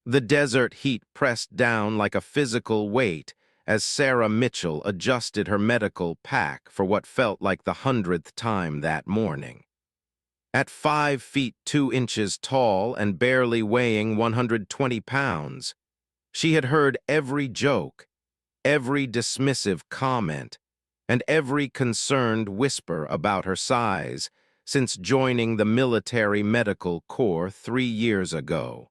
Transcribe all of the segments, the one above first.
The desert heat pressed down like a physical weight as Sarah Mitchell adjusted her medical pack for what felt like the 100th time that morning. At 5 feet 2 inches tall and barely weighing 120 pounds, she had heard every joke, every dismissive comment, and every concerned whisper about her size since joining the military medical corps 3 years ago.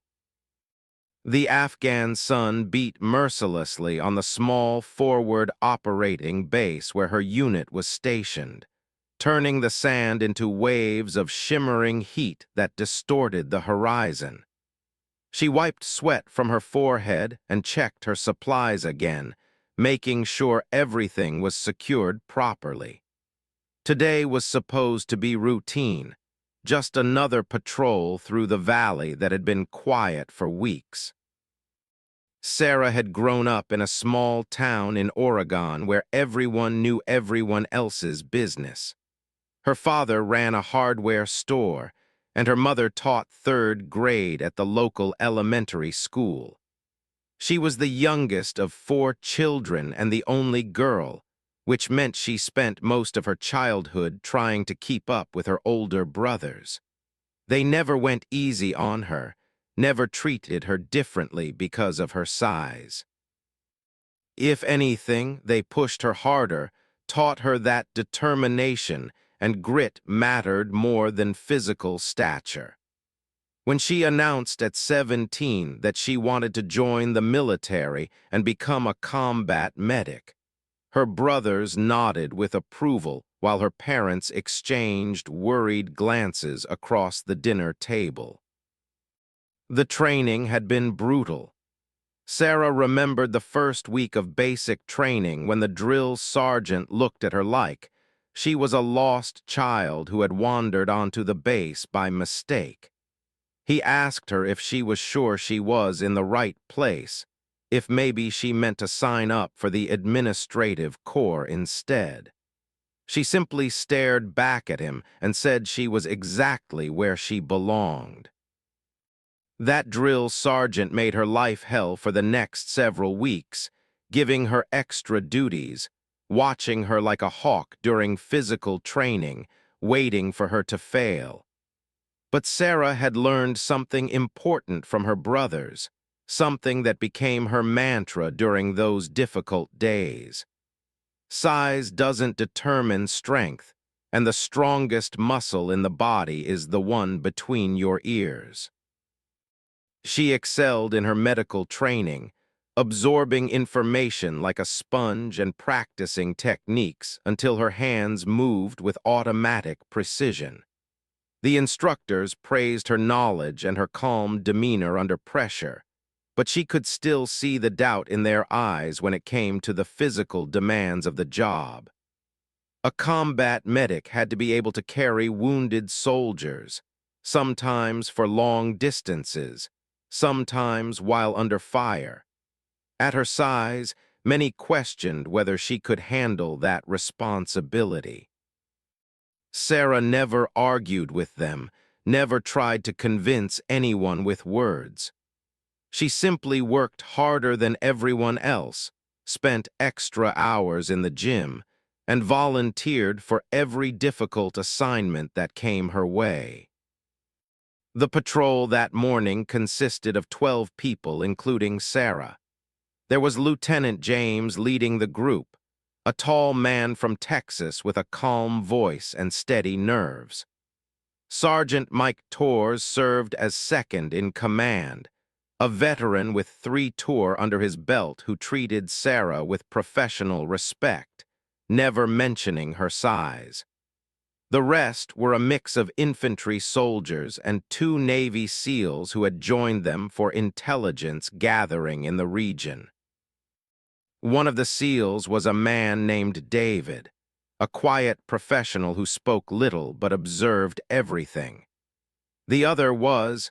The Afghan sun beat mercilessly on the small forward operating base where her unit was stationed, turning the sand into waves of shimmering heat that distorted the horizon. She wiped sweat from her forehead and checked her supplies again, making sure everything was secured properly. Today was supposed to be routine, just another patrol through the valley that had been quiet for weeks. Sarah had grown up in a small town in Oregon where everyone knew everyone else's business. Her father ran a hardware store, and her mother taught 3rd grade at the local elementary school. She was the youngest of 4 children and the only girl, which meant she spent most of her childhood trying to keep up with her older brothers. They never went easy on her, never treated her differently because of her size. If anything, they pushed her harder, taught her that determination and grit mattered more than physical stature. When she announced at 17 that she wanted to join the military and become a combat medic, her brothers nodded with approval while her parents exchanged worried glances across the dinner table. The training had been brutal. Sarah remembered the first week of basic training when the drill sergeant looked at her like she was a lost child who had wandered onto the base by mistake. He asked her if she was sure she was in the right place, if maybe she meant to sign up for the administrative corps instead. She simply stared back at him and said she was exactly where she belonged. That drill sergeant made her life hell for the next several weeks, giving her extra duties, watching her like a hawk during physical training, waiting for her to fail. But Sarah had learned something important from her brothers, something that became her mantra during those difficult days. Size doesn't determine strength, and the strongest muscle in the body is the one between your ears. She excelled in her medical training, absorbing information like a sponge and practicing techniques until her hands moved with automatic precision. The instructors praised her knowledge and her calm demeanor under pressure, but she could still see the doubt in their eyes when it came to the physical demands of the job. A combat medic had to be able to carry wounded soldiers, sometimes for long distances, sometimes while under fire. At her size, many questioned whether she could handle that responsibility. Sarah never argued with them, never tried to convince anyone with words. She simply worked harder than everyone else, spent extra hours in the gym, and volunteered for every difficult assignment that came her way. The patrol that morning consisted of 12 people, including Sarah. There was Lieutenant James leading the group, a tall man from Texas with a calm voice and steady nerves. Sergeant Mike Torres served as second in command, a veteran with 3 tours under his belt who treated Sarah with professional respect, never mentioning her size. The rest were a mix of infantry soldiers and 2 Navy SEALs who had joined them for intelligence gathering in the region. One of the SEALs was a man named David, a quiet professional who spoke little but observed everything. The other was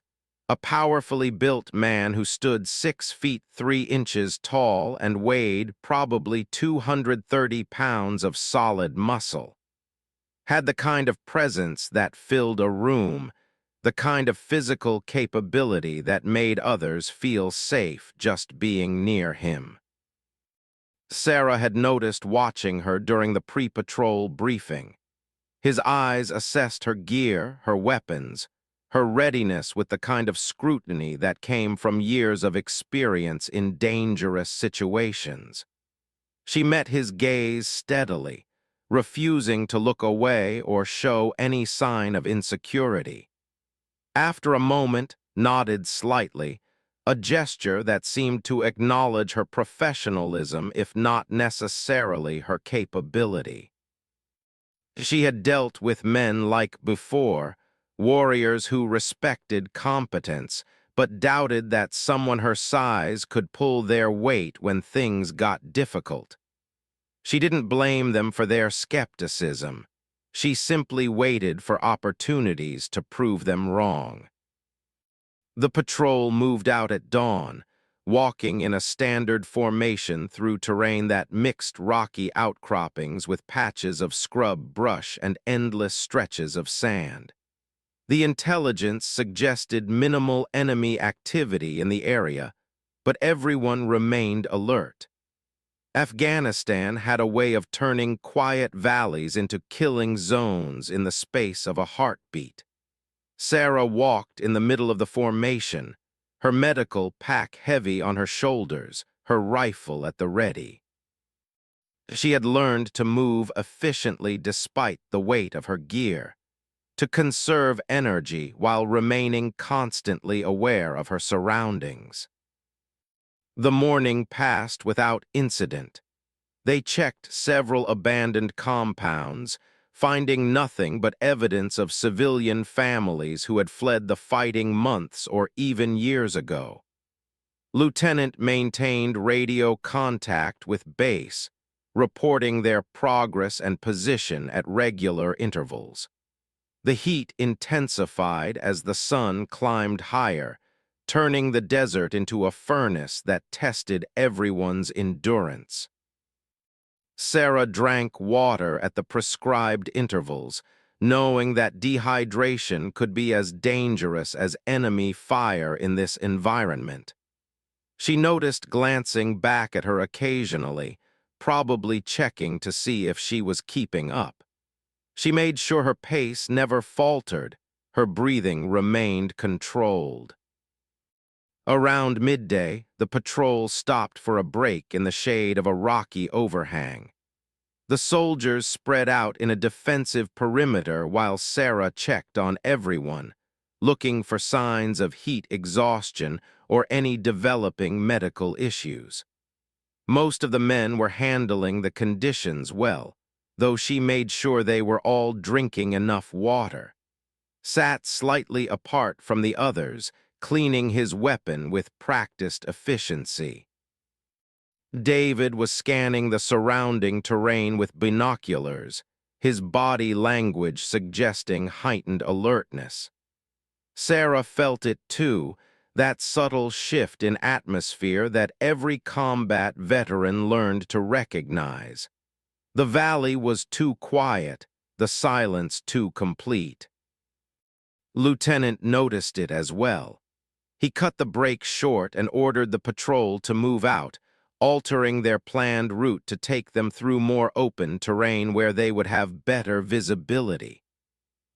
a powerfully built man who stood 6 feet 3 inches tall and weighed probably 230 pounds of solid muscle. Had the kind of presence that filled a room, the kind of physical capability that made others feel safe just being near him. Sarah had noticed watching her during the pre-patrol briefing. His eyes assessed her gear, her weapons, her readiness with the kind of scrutiny that came from years of experience in dangerous situations. She met his gaze steadily, refusing to look away or show any sign of insecurity. After a moment, nodded slightly, a gesture that seemed to acknowledge her professionalism if not necessarily her capability. She had dealt with men like before, warriors who respected competence, but doubted that someone her size could pull their weight when things got difficult. She didn't blame them for their skepticism. She simply waited for opportunities to prove them wrong. The patrol moved out at dawn, walking in a standard formation through terrain that mixed rocky outcroppings with patches of scrub brush and endless stretches of sand. The intelligence suggested minimal enemy activity in the area, but everyone remained alert. Afghanistan had a way of turning quiet valleys into killing zones in the space of a heartbeat. Sarah walked in the middle of the formation, her medical pack heavy on her shoulders, her rifle at the ready. She had learned to move efficiently despite the weight of her gear, to conserve energy while remaining constantly aware of her surroundings. The morning passed without incident. They checked several abandoned compounds, finding nothing but evidence of civilian families who had fled the fighting months or even years ago. Lieutenant maintained radio contact with base, reporting their progress and position at regular intervals. The heat intensified as the sun climbed higher, turning the desert into a furnace that tested everyone's endurance. Sarah drank water at the prescribed intervals, knowing that dehydration could be as dangerous as enemy fire in this environment. She noticed glancing back at her occasionally, probably checking to see if she was keeping up. She made sure her pace never faltered, her breathing remained controlled. Around midday, the patrol stopped for a break in the shade of a rocky overhang. The soldiers spread out in a defensive perimeter while Sarah checked on everyone, looking for signs of heat exhaustion or any developing medical issues. Most of the men were handling the conditions well, though she made sure they were all drinking enough water. Sat slightly apart from the others, cleaning his weapon with practiced efficiency. David was scanning the surrounding terrain with binoculars, his body language suggesting heightened alertness. Sarah felt it too, that subtle shift in atmosphere that every combat veteran learned to recognize. The valley was too quiet, the silence too complete. Lieutenant noticed it as well. He cut the break short and ordered the patrol to move out, altering their planned route to take them through more open terrain where they would have better visibility.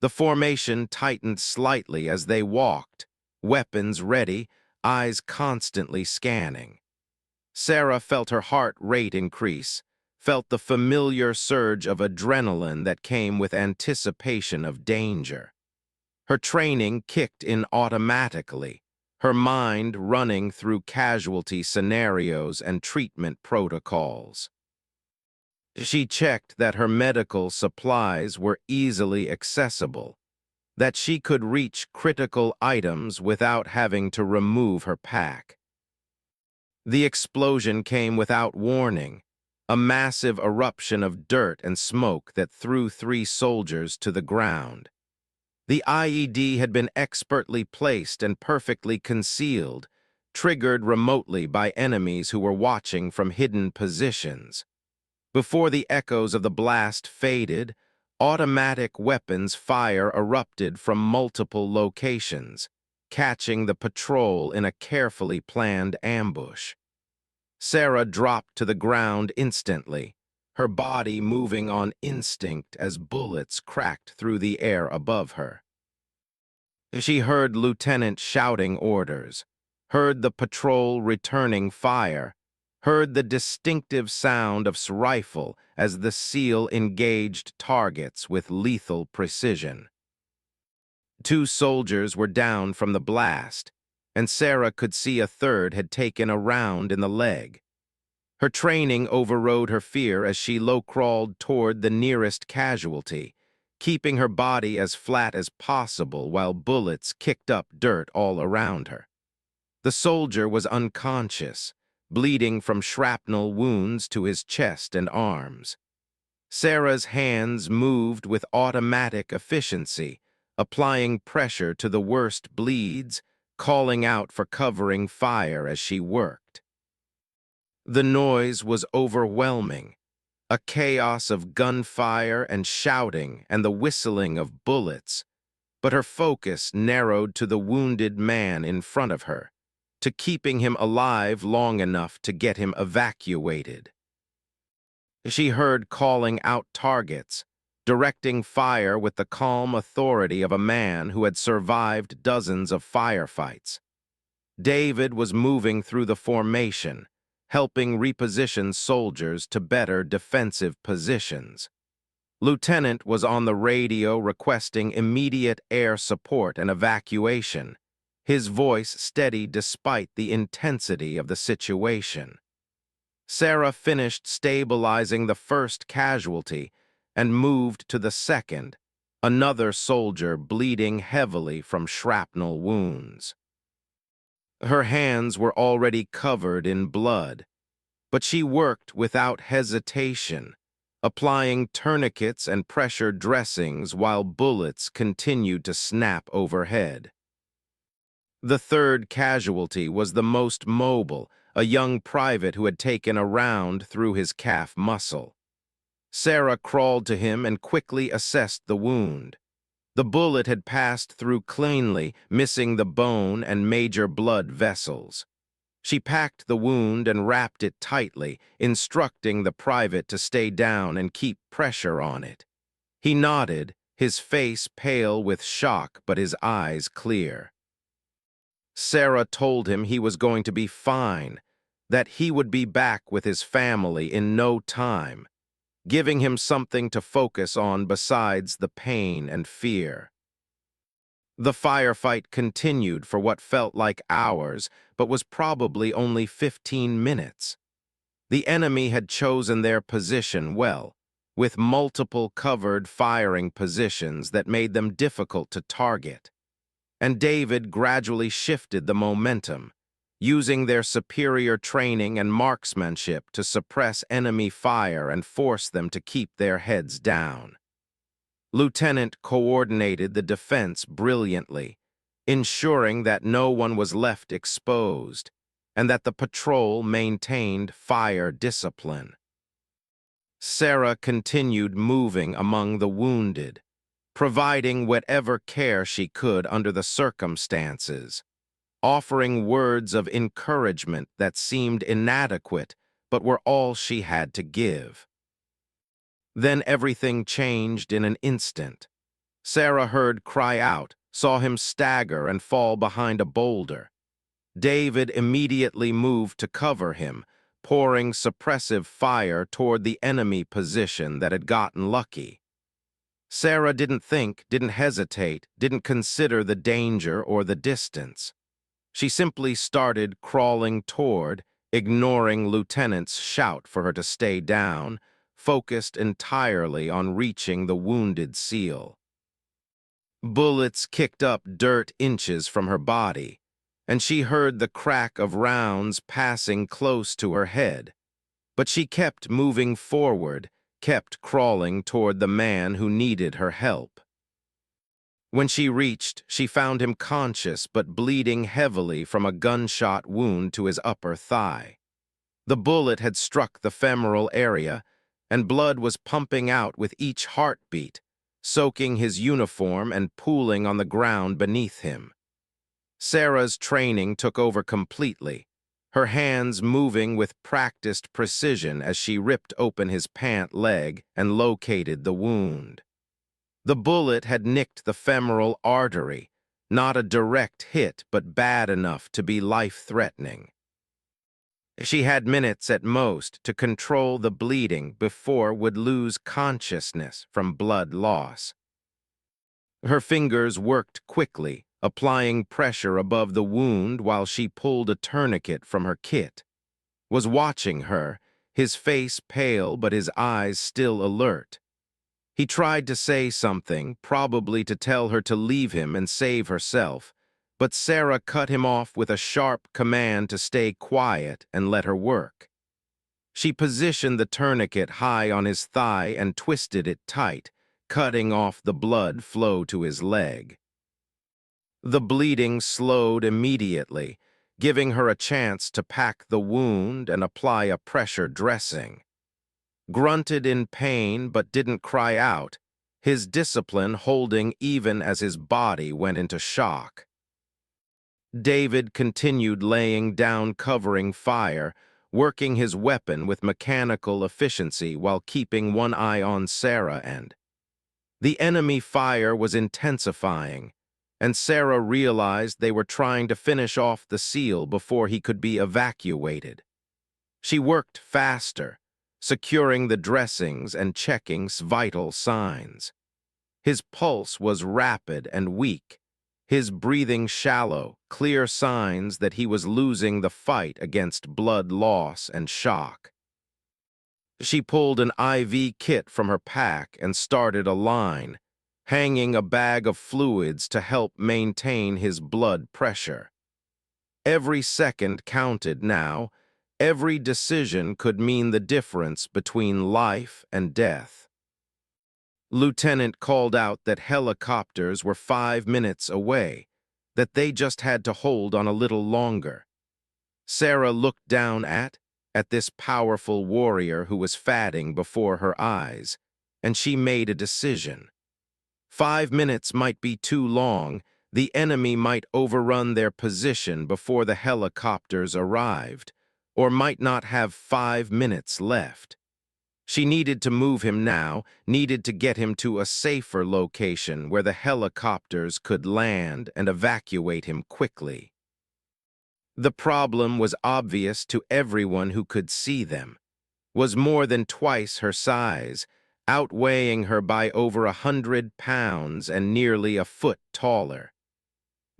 The formation tightened slightly as they walked, weapons ready, eyes constantly scanning. Sarah felt her heart rate increase, felt the familiar surge of adrenaline that came with anticipation of danger. Her training kicked in automatically, her mind running through casualty scenarios and treatment protocols. She checked that her medical supplies were easily accessible, that she could reach critical items without having to remove her pack. The explosion came without warning, a massive eruption of dirt and smoke that threw 3 soldiers to the ground. The IED had been expertly placed and perfectly concealed, triggered remotely by enemies who were watching from hidden positions. Before the echoes of the blast faded, Automatic weapons fire erupted from multiple locations, catching the patrol in a carefully planned ambush. Sarah dropped to the ground instantly, her body moving on instinct as bullets cracked through the air above her. She heard Lieutenant shouting orders, heard the patrol returning fire, heard the distinctive sound of rifle as the SEAL engaged targets with lethal precision. 2 soldiers were down from the blast, and Sarah could see a third had taken a round in the leg. Her training overrode her fear as she low-crawled toward the nearest casualty, keeping her body as flat as possible while bullets kicked up dirt all around her. The soldier was unconscious, bleeding from shrapnel wounds to his chest and arms. Sarah's hands moved with automatic efficiency, applying pressure to the worst bleeds, calling out for covering fire as she worked. The noise was overwhelming, a chaos of gunfire and shouting and the whistling of bullets, but her focus narrowed to the wounded man in front of her, to keeping him alive long enough to get him evacuated. She heard calling out targets, directing fire with the calm authority of a man who had survived dozens of firefights. David was moving through the formation, helping reposition soldiers to better defensive positions. Lieutenant was on the radio requesting immediate air support and evacuation, his voice steady despite the intensity of the situation. Sarah finished stabilizing the first casualty and moved to the second, another soldier bleeding heavily from shrapnel wounds. Her hands were already covered in blood, but she worked without hesitation, applying tourniquets and pressure dressings while bullets continued to snap overhead. The third casualty was the most mobile, a young private who had taken a round through his calf muscle. Sarah crawled to him and quickly assessed the wound. The bullet had passed through cleanly, missing the bone and major blood vessels. She packed the wound and wrapped it tightly, instructing the private to stay down and keep pressure on it. He nodded, his face pale with shock but his eyes clear. Sarah told him he was going to be fine, that he would be back with his family in no time, giving him something to focus on besides the pain and fear. The firefight continued for what felt like hours, but was probably only 15 minutes. The enemy had chosen their position well, with multiple covered firing positions that made them difficult to target. And David gradually shifted the momentum, using their superior training and marksmanship to suppress enemy fire and force them to keep their heads down. Lieutenant coordinated the defense brilliantly, ensuring that no one was left exposed and that the patrol maintained fire discipline. Sarah continued moving among the wounded, providing whatever care she could under the circumstances, offering words of encouragement that seemed inadequate but were all she had to give. Then everything changed in an instant. Sarah heard cry out, saw him stagger and fall behind a boulder. David immediately moved to cover him, pouring suppressive fire toward the enemy position that had gotten lucky. Sarah didn't think, didn't hesitate, didn't consider the danger or the distance. She simply started crawling toward, ignoring Lieutenant's shout for her to stay down, focused entirely on reaching the wounded SEAL. Bullets kicked up dirt inches from her body, and she heard the crack of rounds passing close to her head. But she kept moving forward, kept crawling toward the man who needed her help. When she reached, she found him conscious but bleeding heavily from a gunshot wound to his upper thigh. The bullet had struck the femoral area, and blood was pumping out with each heartbeat, soaking his uniform and pooling on the ground beneath him. Sarah's training took over completely, her hands moving with practiced precision as she ripped open his pant leg and located the wound. The bullet had nicked the femoral artery, not a direct hit but bad enough to be life-threatening. She had minutes at most to control the bleeding before would lose consciousness from blood loss. Her fingers worked quickly, applying pressure above the wound while she pulled a tourniquet from her kit. Was watching her, his face pale but his eyes still alert. He tried to say something, probably to tell her to leave him and save herself, but Sarah cut him off with a sharp command to stay quiet and let her work. She positioned the tourniquet high on his thigh and twisted it tight, cutting off the blood flow to his leg. The bleeding slowed immediately, giving her a chance to pack the wound and apply a pressure dressing. Grunted in pain but didn't cry out, his discipline holding even as his body went into shock. David continued laying down covering fire, working his weapon with mechanical efficiency while keeping one eye on Sarah and the enemy fire was intensifying, and Sarah realized they were trying to finish off the seal before he could be evacuated. She worked faster, securing the dressings and checking vital signs. His pulse was rapid and weak, his breathing shallow, clear signs that he was losing the fight against blood loss and shock. She pulled an IV kit from her pack and started a line, hanging a bag of fluids to help maintain his blood pressure. Every second counted now. Every decision could mean the difference between life and death. Lieutenant called out that helicopters were 5 minutes away, that they just had to hold on a little longer. Sarah looked down at this powerful warrior who was fatting before her eyes, and she made a decision. 5 minutes might be too long. The enemy might overrun their position before the helicopters arrived, or might not have 5 minutes left. She needed to move him now, needed to get him to a safer location where the helicopters could land and evacuate him quickly. The problem was obvious to everyone who could see them, was more than twice her size, outweighing her by over 100 pounds and nearly a foot taller.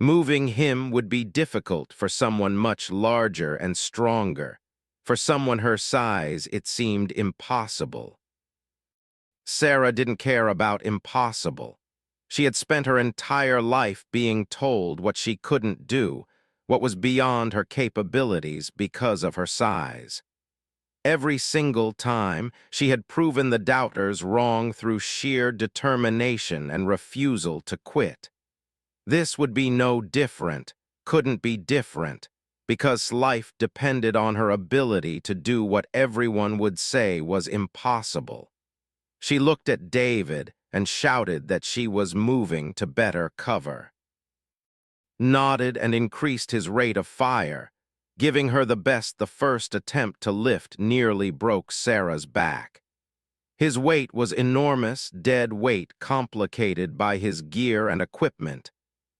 Moving him would be difficult for someone much larger and stronger. For someone her size, it seemed impossible. Sarah didn't care about impossible. She had spent her entire life being told what she couldn't do, what was beyond her capabilities because of her size. Every single time, she had proven the doubters wrong through sheer determination and refusal to quit. This would be no different, couldn't be different, because life depended on her ability to do what everyone would say was impossible. She looked at David and shouted that she was moving to better cover. Nodded and increased his rate of fire, giving her the best. The first attempt to lift nearly broke Sarah's back. His weight was enormous, dead weight complicated by his gear and equipment,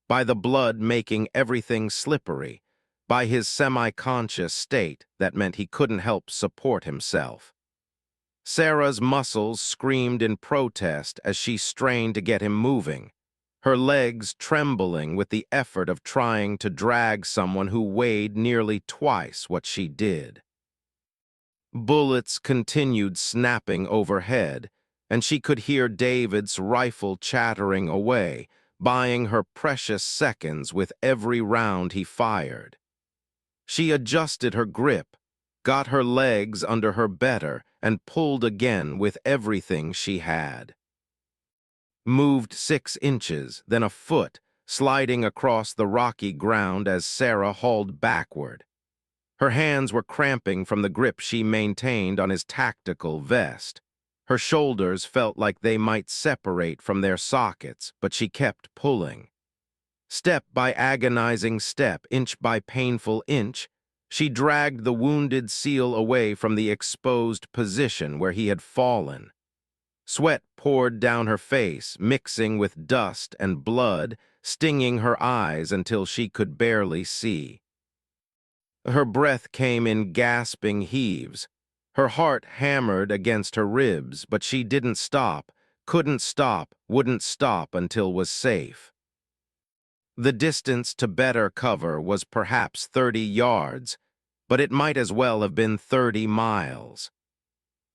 by the blood making everything slippery, by his semi-conscious state that meant he couldn't help support himself. Sarah's muscles screamed in protest as she strained to get him moving, her legs trembling with the effort of trying to drag someone who weighed nearly twice what she did. Bullets continued snapping overhead, and she could hear David's rifle chattering away, buying her precious seconds with every round he fired. She adjusted her grip, got her legs under her better, and pulled again with everything she had. Moved 6 inches, then a foot, sliding across the rocky ground as Sarah hauled backward. Her hands were cramping from the grip she maintained on his tactical vest. Her shoulders felt like they might separate from their sockets, but she kept pulling. Step by agonizing step, inch by painful inch, she dragged the wounded seal away from the exposed position where he had fallen. Sweat poured down her face, mixing with dust and blood, stinging her eyes until she could barely see. Her breath came in gasping heaves. Her heart hammered against her ribs, but she didn't stop, couldn't stop, wouldn't stop until was safe. The distance to better cover was perhaps 30 yards, but it might as well have been 30 miles.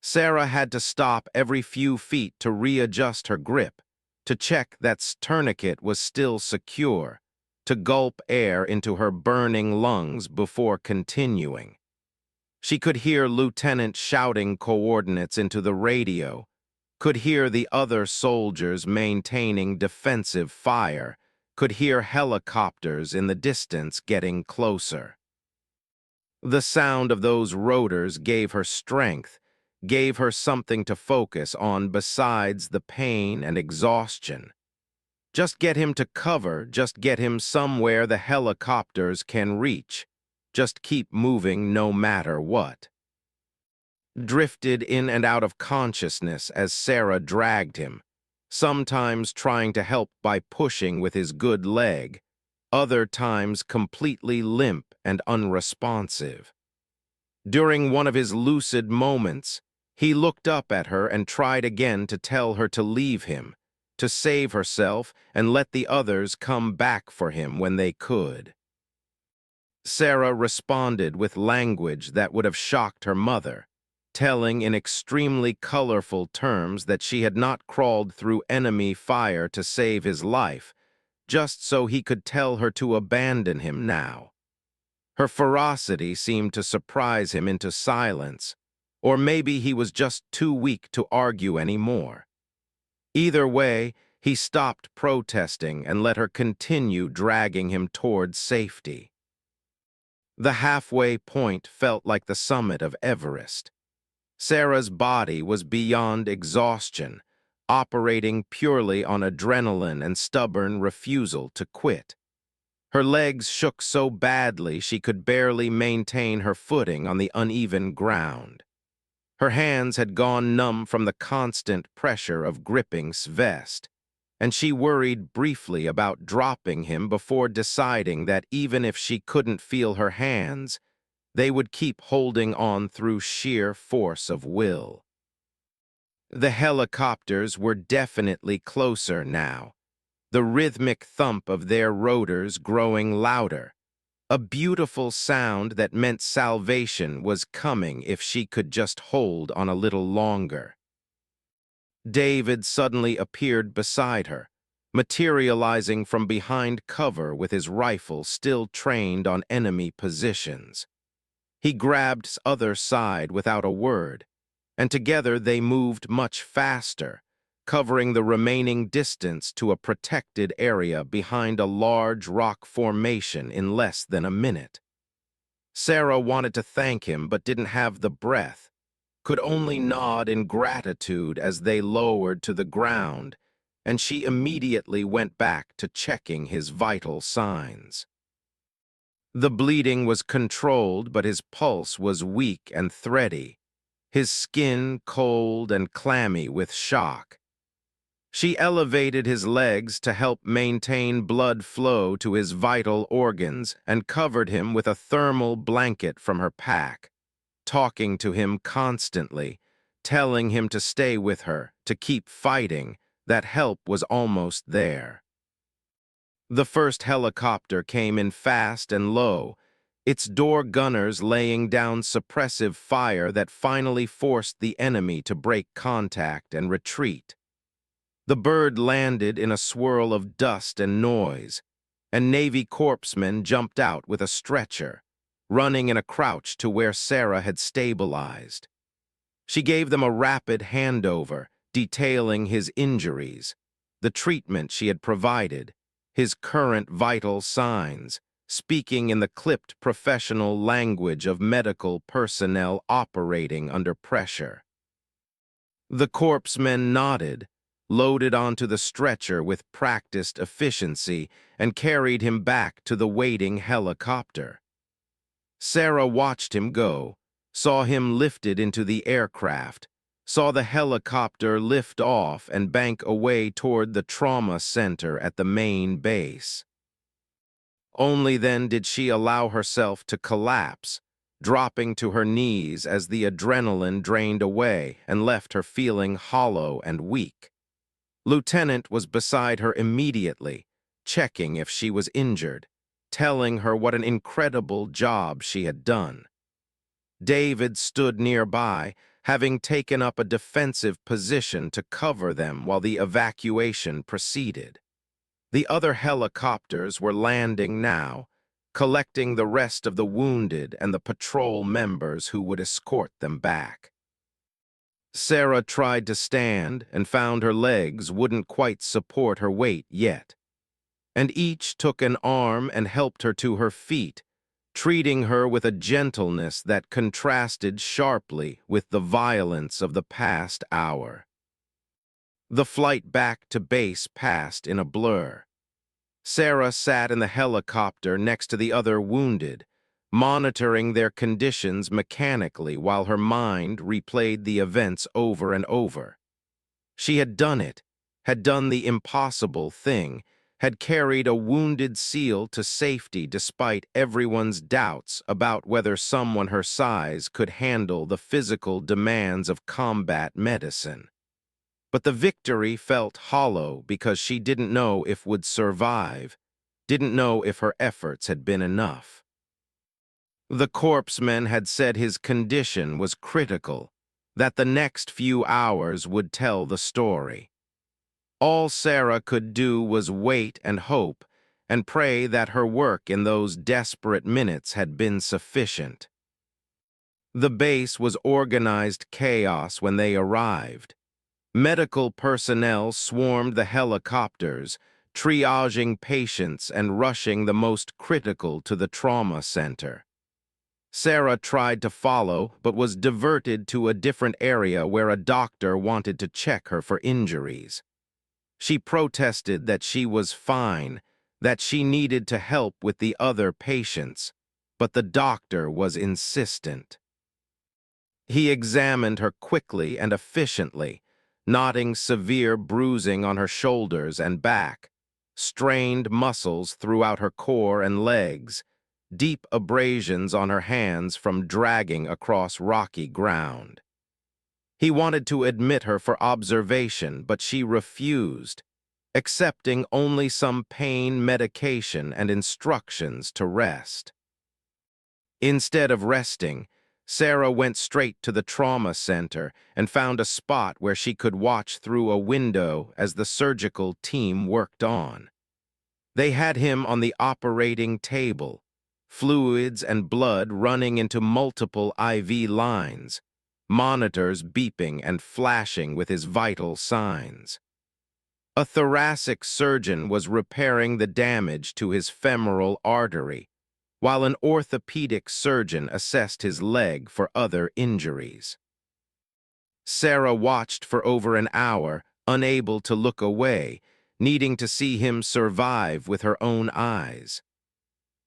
Sarah had to stop every few feet to readjust her grip, to check that tourniquet was still secure, to gulp air into her burning lungs before continuing. She could hear Lieutenant shouting coordinates into the radio, could hear the other soldiers maintaining defensive fire, could hear helicopters in the distance getting closer. The sound of those rotors gave her strength, gave her something to focus on besides the pain and exhaustion. Just get him to cover, just get him somewhere the helicopters can reach. Just keep moving no matter what. Drifted in and out of consciousness as Sarah dragged him, sometimes trying to help by pushing with his good leg, other times completely limp and unresponsive. During one of his lucid moments, he looked up at her and tried again to tell her to leave him, to save herself and let the others come back for him when they could. Sarah responded with language that would have shocked her mother, telling in extremely colorful terms that she had not crawled through enemy fire to save his life, just so he could tell her to abandon him now. Her ferocity seemed to surprise him into silence, or maybe he was just too weak to argue any more. Either way, he stopped protesting and let her continue dragging him toward safety. The halfway point felt like the summit of Everest. Sarah's body was beyond exhaustion, operating purely on adrenaline and stubborn refusal to quit. Her legs shook so badly she could barely maintain her footing on the uneven ground. Her hands had gone numb from the constant pressure of gripping Svest, and she worried briefly about dropping him before deciding that even if she couldn't feel her hands, they would keep holding on through sheer force of will. The helicopters were definitely closer now, the rhythmic thump of their rotors growing louder, a beautiful sound that meant salvation was coming if she could just hold on a little longer. David suddenly appeared beside her, materializing from behind cover with his rifle still trained on enemy positions. He grabbed other side without a word, and together they moved much faster, covering the remaining distance to a protected area behind a large rock formation in less than a minute. Sarah wanted to thank him but didn't have the breath, could only nod in gratitude as they lowered to the ground, and she immediately went back to checking his vital signs. The bleeding was controlled, but his pulse was weak and thready, his skin cold and clammy with shock. She elevated his legs to help maintain blood flow to his vital organs and covered him with a thermal blanket from her pack, talking to him constantly, telling him to stay with her, to keep fighting, that help was almost there. The first helicopter came in fast and low, its door gunners laying down suppressive fire that finally forced the enemy to break contact and retreat. The bird landed in a swirl of dust and noise, and Navy corpsmen jumped out with a stretcher, running in a crouch to where Sarah had stabilized. She gave them a rapid handover, detailing his injuries, the treatment she had provided, his current vital signs, speaking in the clipped professional language of medical personnel operating under pressure. The corpsmen nodded, loaded onto the stretcher with practiced efficiency, and carried him back to the waiting helicopter. Sarah watched him go, saw him lifted into the aircraft, saw the helicopter lift off and bank away toward the trauma center at the main base. Only then did she allow herself to collapse, dropping to her knees as the adrenaline drained away and left her feeling hollow and weak. Lieutenant was beside her immediately, checking if she was injured, telling her what an incredible job she had done. David stood nearby, having taken up a defensive position to cover them while the evacuation proceeded. The other helicopters were landing now, collecting the rest of the wounded and the patrol members who would escort them back. Sarah tried to stand and found her legs wouldn't quite support her weight yet, and each took an arm and helped her to her feet, treating her with a gentleness that contrasted sharply with the violence of the past hour. The flight back to base passed in a blur. Sarah sat in the helicopter next to the other wounded, monitoring their conditions mechanically while her mind replayed the events over and over. She had done it, had done the impossible thing, had carried a wounded SEAL to safety despite everyone's doubts about whether someone her size could handle the physical demands of combat medicine. But the victory felt hollow because she didn't know if would survive, didn't know if her efforts had been enough. The corpsmen had said his condition was critical, that the next few hours would tell the story. All Sarah could do was wait and hope and pray that her work in those desperate minutes had been sufficient. The base was organized chaos when they arrived. Medical personnel swarmed the helicopters, triaging patients and rushing the most critical to the trauma center. Sarah tried to follow, but was diverted to a different area where a doctor wanted to check her for injuries. She protested that she was fine, that she needed to help with the other patients, but the doctor was insistent. He examined her quickly and efficiently, noting severe bruising on her shoulders and back, strained muscles throughout her core and legs, deep abrasions on her hands from dragging across rocky ground. He wanted to admit her for observation, but she refused, accepting only some pain medication and instructions to rest. Instead of resting, Sarah went straight to the trauma center and found a spot where she could watch through a window as the surgical team worked on. They had him on the operating table, fluids and blood running into multiple IV lines, monitors beeping and flashing with his vital signs. A thoracic surgeon was repairing the damage to his femoral artery, while an orthopedic surgeon assessed his leg for other injuries. Sarah watched for over an hour, unable to look away, needing to see him survive with her own eyes.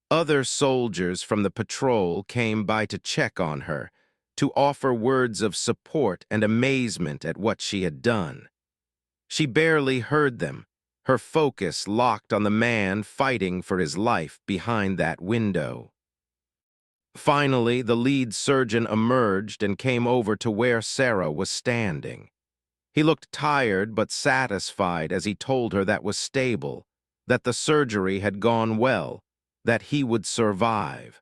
Other soldiers from the patrol came by to check on her, to offer words of support and amazement at what she had done. She barely heard them, her focus locked on the man fighting for his life behind that window. Finally, the lead surgeon emerged and came over to where Sarah was standing. He looked tired but satisfied as he told her that was stable, that the surgery had gone well, that he would survive.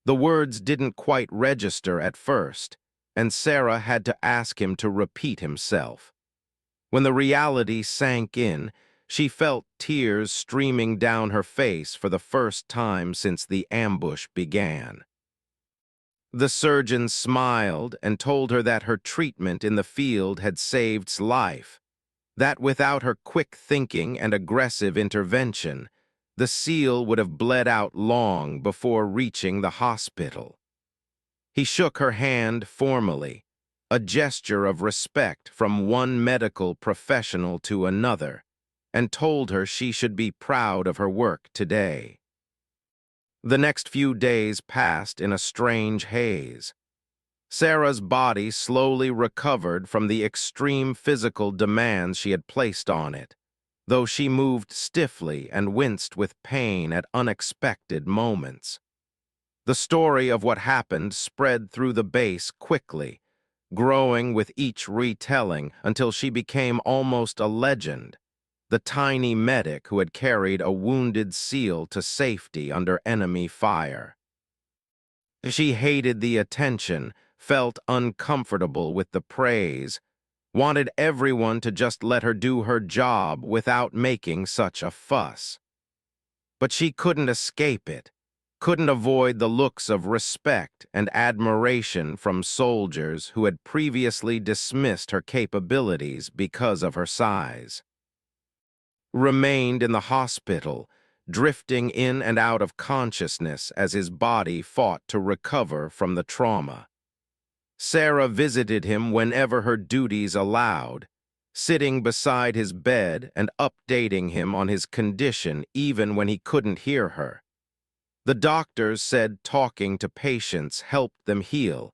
The words didn't quite register at first, and Sarah had to ask him to repeat himself. When the reality sank in, she felt tears streaming down her face for the first time since the ambush began. The surgeon smiled and told her that her treatment in the field had saved life, that without her quick thinking and aggressive intervention, the SEAL would have bled out long before reaching the hospital. He shook her hand formally, a gesture of respect from one medical professional to another, and told her she should be proud of her work today. The next few days passed in a strange haze. Sarah's body slowly recovered from the extreme physical demands she had placed on it, though she moved stiffly and winced with pain at unexpected moments. The story of what happened spread through the base quickly, growing with each retelling until she became almost a legend, the tiny medic who had carried a wounded SEAL to safety under enemy fire. She hated the attention, felt uncomfortable with the praise, wanted everyone to just let her do her job without making such a fuss. But she couldn't escape it, couldn't avoid the looks of respect and admiration from soldiers who had previously dismissed her capabilities because of her size. Remained in the hospital, drifting in and out of consciousness as his body fought to recover from the trauma. Sarah visited him whenever her duties allowed, sitting beside his bed and updating him on his condition even when he couldn't hear her. The doctors said talking to patients helped them heal,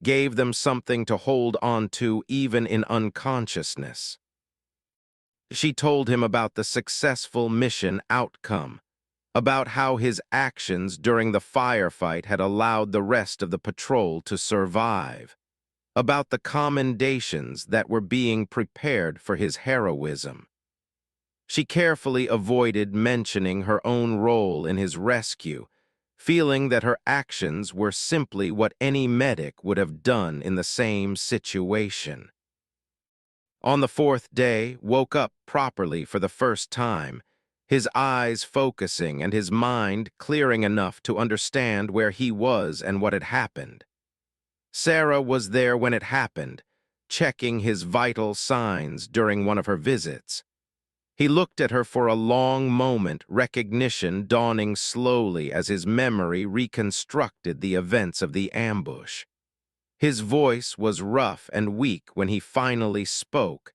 gave them something to hold on to even in unconsciousness. She told him about the successful mission outcome, about how his actions during the firefight had allowed the rest of the patrol to survive, about the commendations that were being prepared for his heroism. She carefully avoided mentioning her own role in his rescue, feeling that her actions were simply what any medic would have done in the same situation. On the fourth day, woke up properly for the first time, his eyes focusing and his mind clearing enough to understand where he was and what had happened. Sarah was there when it happened, checking his vital signs during one of her visits. He looked at her for a long moment, recognition dawning slowly as his memory reconstructed the events of the ambush. His voice was rough and weak when he finally spoke,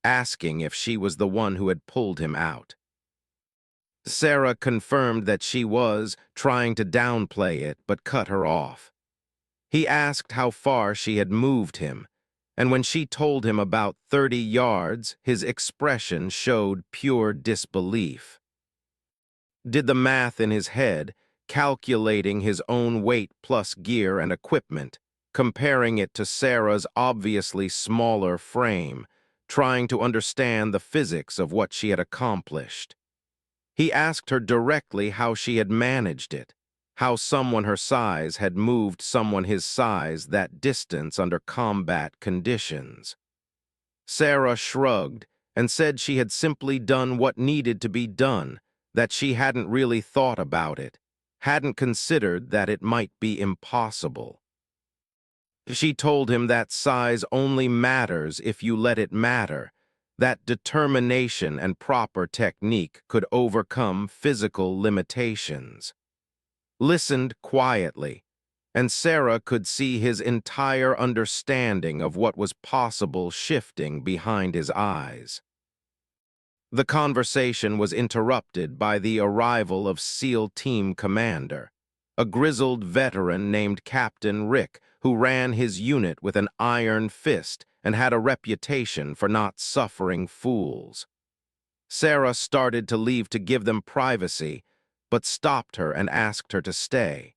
asking if she was the one who had pulled him out. Sarah confirmed that she was, trying to downplay it, but cut her off. He asked how far she had moved him, and when she told him about 30 yards, his expression showed pure disbelief. Did the math in his head, calculating his own weight plus gear and equipment, comparing it to Sarah's obviously smaller frame, trying to understand the physics of what she had accomplished. He asked her directly how she had managed it, how someone her size had moved someone his size that distance under combat conditions. Sarah shrugged and said she had simply done what needed to be done, that she hadn't really thought about it, hadn't considered that it might be impossible. She told him that size only matters if you let it matter, that determination and proper technique could overcome physical limitations. Listened quietly, and Sarah could see his entire understanding of what was possible shifting behind his eyes. The conversation was interrupted by the arrival of SEAL Team Commander, a grizzled veteran named Captain Rick, who ran his unit with an iron fist and had a reputation for not suffering fools. Sarah started to leave to give them privacy, but stopped her and asked her to stay.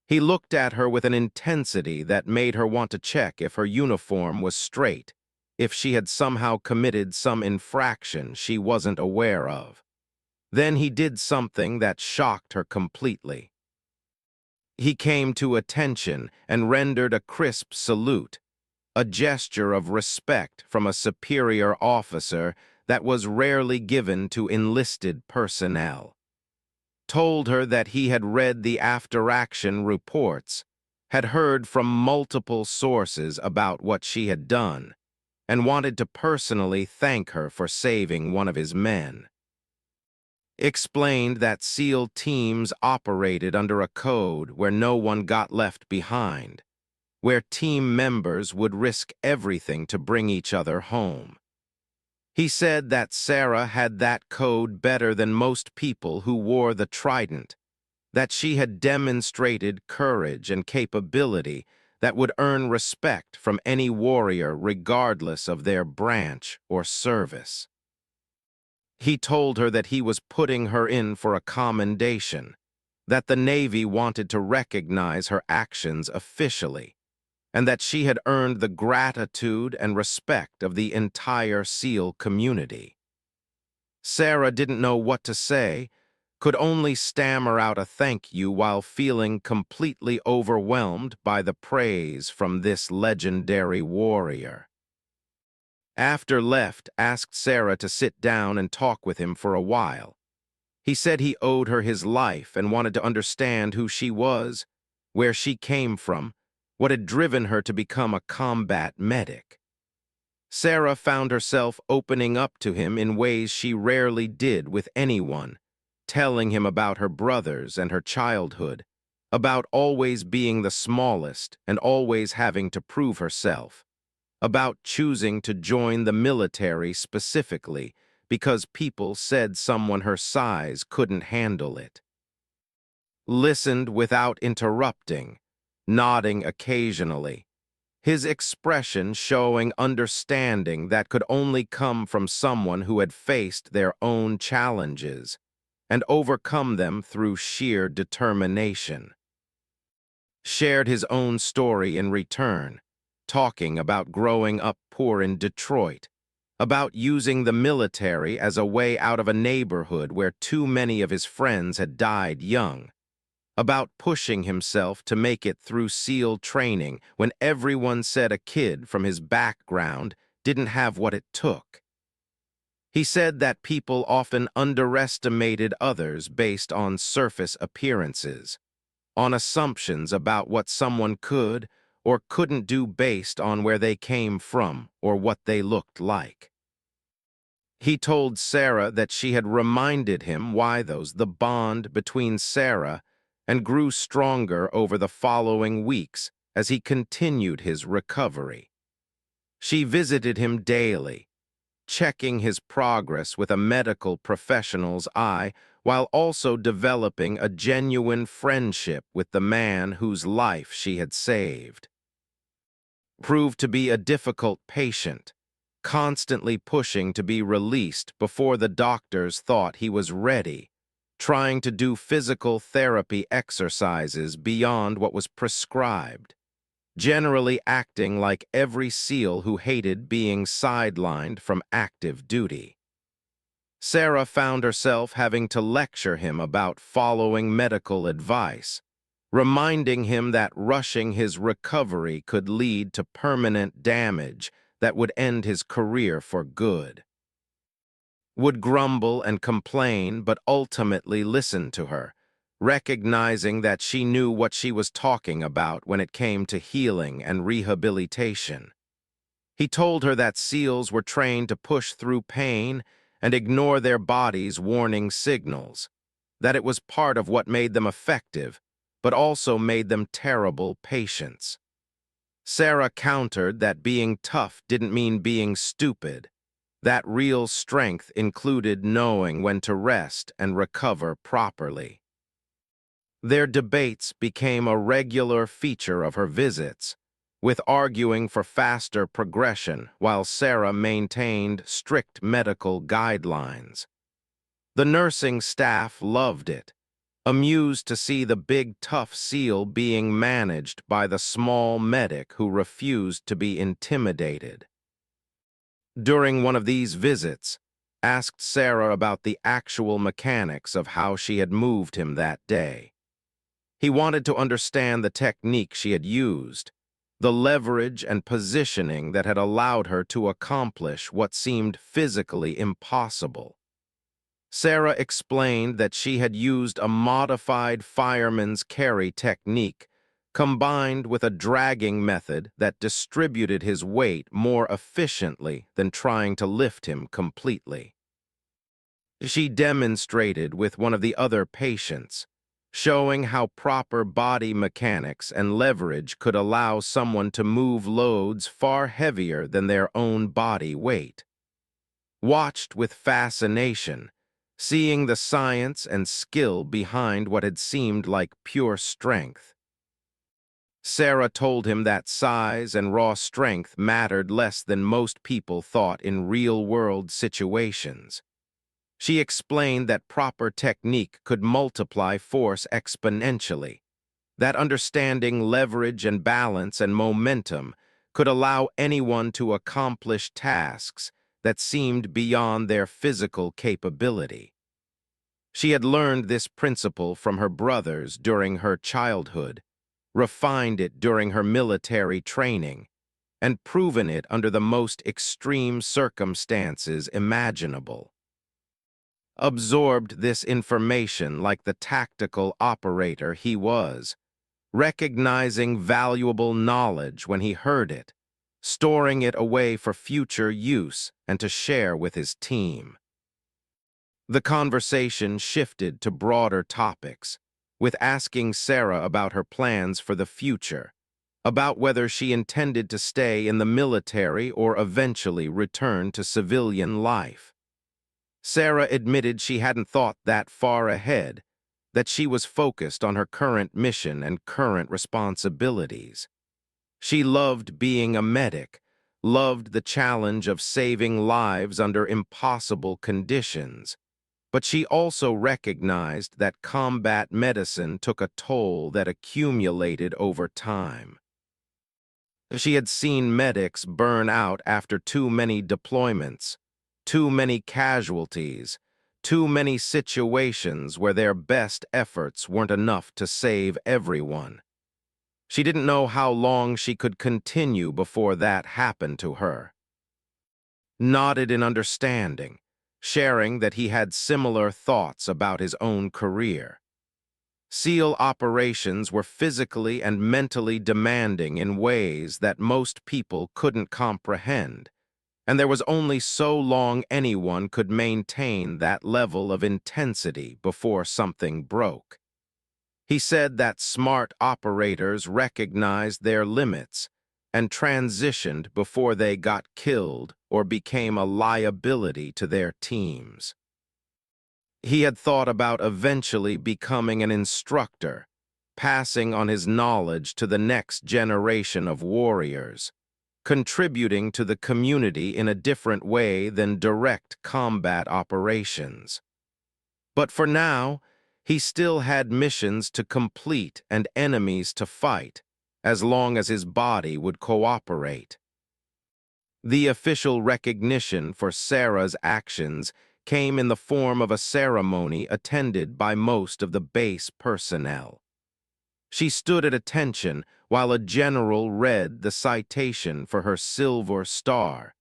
He looked at her with an intensity that made her want to check if her uniform was straight, if she had somehow committed some infraction she wasn't aware of. Then he did something that shocked her completely. He came to attention and rendered a crisp salute, a gesture of respect from a superior officer that was rarely given to enlisted personnel. Told her that he had read the after-action reports, had heard from multiple sources about what she had done, and wanted to personally thank her for saving one of his men. Explained that SEAL teams operated under a code where no one got left behind, where team members would risk everything to bring each other home. He said that Sarah had that code better than most people who wore the trident, that she had demonstrated courage and capability that would earn respect from any warrior regardless of their branch or service. He told her that he was putting her in for a commendation, that the Navy wanted to recognize her actions officially, and that she had earned the gratitude and respect of the entire SEAL community. Sarah didn't know what to say, could only stammer out a thank you while feeling completely overwhelmed by the praise from this legendary warrior. After left, asked Sarah to sit down and talk with him for a while. He said he owed her his life and wanted to understand who she was, where she came from, what had driven her to become a combat medic. Sarah found herself opening up to him in ways she rarely did with anyone, telling him about her brothers and her childhood, about always being the smallest and always having to prove herself, about choosing to join the military specifically because people said someone her size couldn't handle it. Listened without interrupting, nodding occasionally, his expression showing understanding that could only come from someone who had faced their own challenges and overcome them through sheer determination. Shared his own story in return, talking about growing up poor in Detroit, about using the military as a way out of a neighborhood where too many of his friends had died young, about pushing himself to make it through SEAL training when everyone said a kid from his background didn't have what it took. He said that people often underestimated others based on surface appearances, on assumptions about what someone could or couldn't do based on where they came from or what they looked like. He told Sarah that she had reminded him why the bond between Sarah and grew stronger over the following weeks as he continued his recovery. She visited him daily, checking his progress with a medical professional's eye while also developing a genuine friendship with the man whose life she had saved. Proved to be a difficult patient, constantly pushing to be released before the doctors thought he was ready, trying to do physical therapy exercises beyond what was prescribed, generally acting like every SEAL who hated being sidelined from active duty. Sarah found herself having to lecture him about following medical advice, reminding him that rushing his recovery could lead to permanent damage that would end his career for good. Would grumble and complain, but ultimately listen to her, recognizing that she knew what she was talking about when it came to healing and rehabilitation. He told her that SEALs were trained to push through pain and ignore their bodies' warning signals, that it was part of what made them effective, but also made them terrible patients. Sarah countered that being tough didn't mean being stupid, that real strength included knowing when to rest and recover properly. Their debates became a regular feature of her visits, with arguing for faster progression while Sarah maintained strict medical guidelines. The nursing staff loved it, amused to see the big tough SEAL being managed by the small medic who refused to be intimidated. During one of these visits, asked Sarah about the actual mechanics of how she had moved him that day. He wanted to understand the technique she had used, the leverage and positioning that had allowed her to accomplish what seemed physically impossible. Sarah explained that she had used a modified fireman's carry technique combined with a dragging method that distributed his weight more efficiently than trying to lift him completely. She demonstrated with one of the other patients, showing how proper body mechanics and leverage could allow someone to move loads far heavier than their own body weight. Watched with fascination, seeing the science and skill behind what had seemed like pure strength. Sarah told him that size and raw strength mattered less than most people thought in real-world situations. She explained that proper technique could multiply force exponentially, that understanding leverage and balance and momentum could allow anyone to accomplish tasks that seemed beyond their physical capability. She had learned this principle from her brothers during her childhood, refined it during her military training, and proven it under the most extreme circumstances imaginable. Absorbed this information like the tactical operator he was, recognizing valuable knowledge when he heard it, storing it away for future use and to share with his team. The conversation shifted to broader topics, with asking Sarah about her plans for the future, about whether she intended to stay in the military or eventually return to civilian life. Sarah admitted she hadn't thought that far ahead, that she was focused on her current mission and current responsibilities. She loved being a medic, loved the challenge of saving lives under impossible conditions, but she also recognized that combat medicine took a toll that accumulated over time. She had seen medics burn out after too many deployments, too many casualties, too many situations where their best efforts weren't enough to save everyone. She didn't know how long she could continue before that happened to her. Nodded in understanding, sharing that he had similar thoughts about his own career. SEAL operations were physically and mentally demanding in ways that most people couldn't comprehend, and there was only so long anyone could maintain that level of intensity before something broke. He said that smart operators recognized their limits and transitioned before they got killed or became a liability to their teams. He had thought about eventually becoming an instructor, passing on his knowledge to the next generation of warriors, contributing to the community in a different way than direct combat operations. But for now, he still had missions to complete and enemies to fight, as long as his body would cooperate. The official recognition for Sarah's actions came in the form of a ceremony attended by most of the base personnel. She stood at attention while a general read the citation for her Silver Star,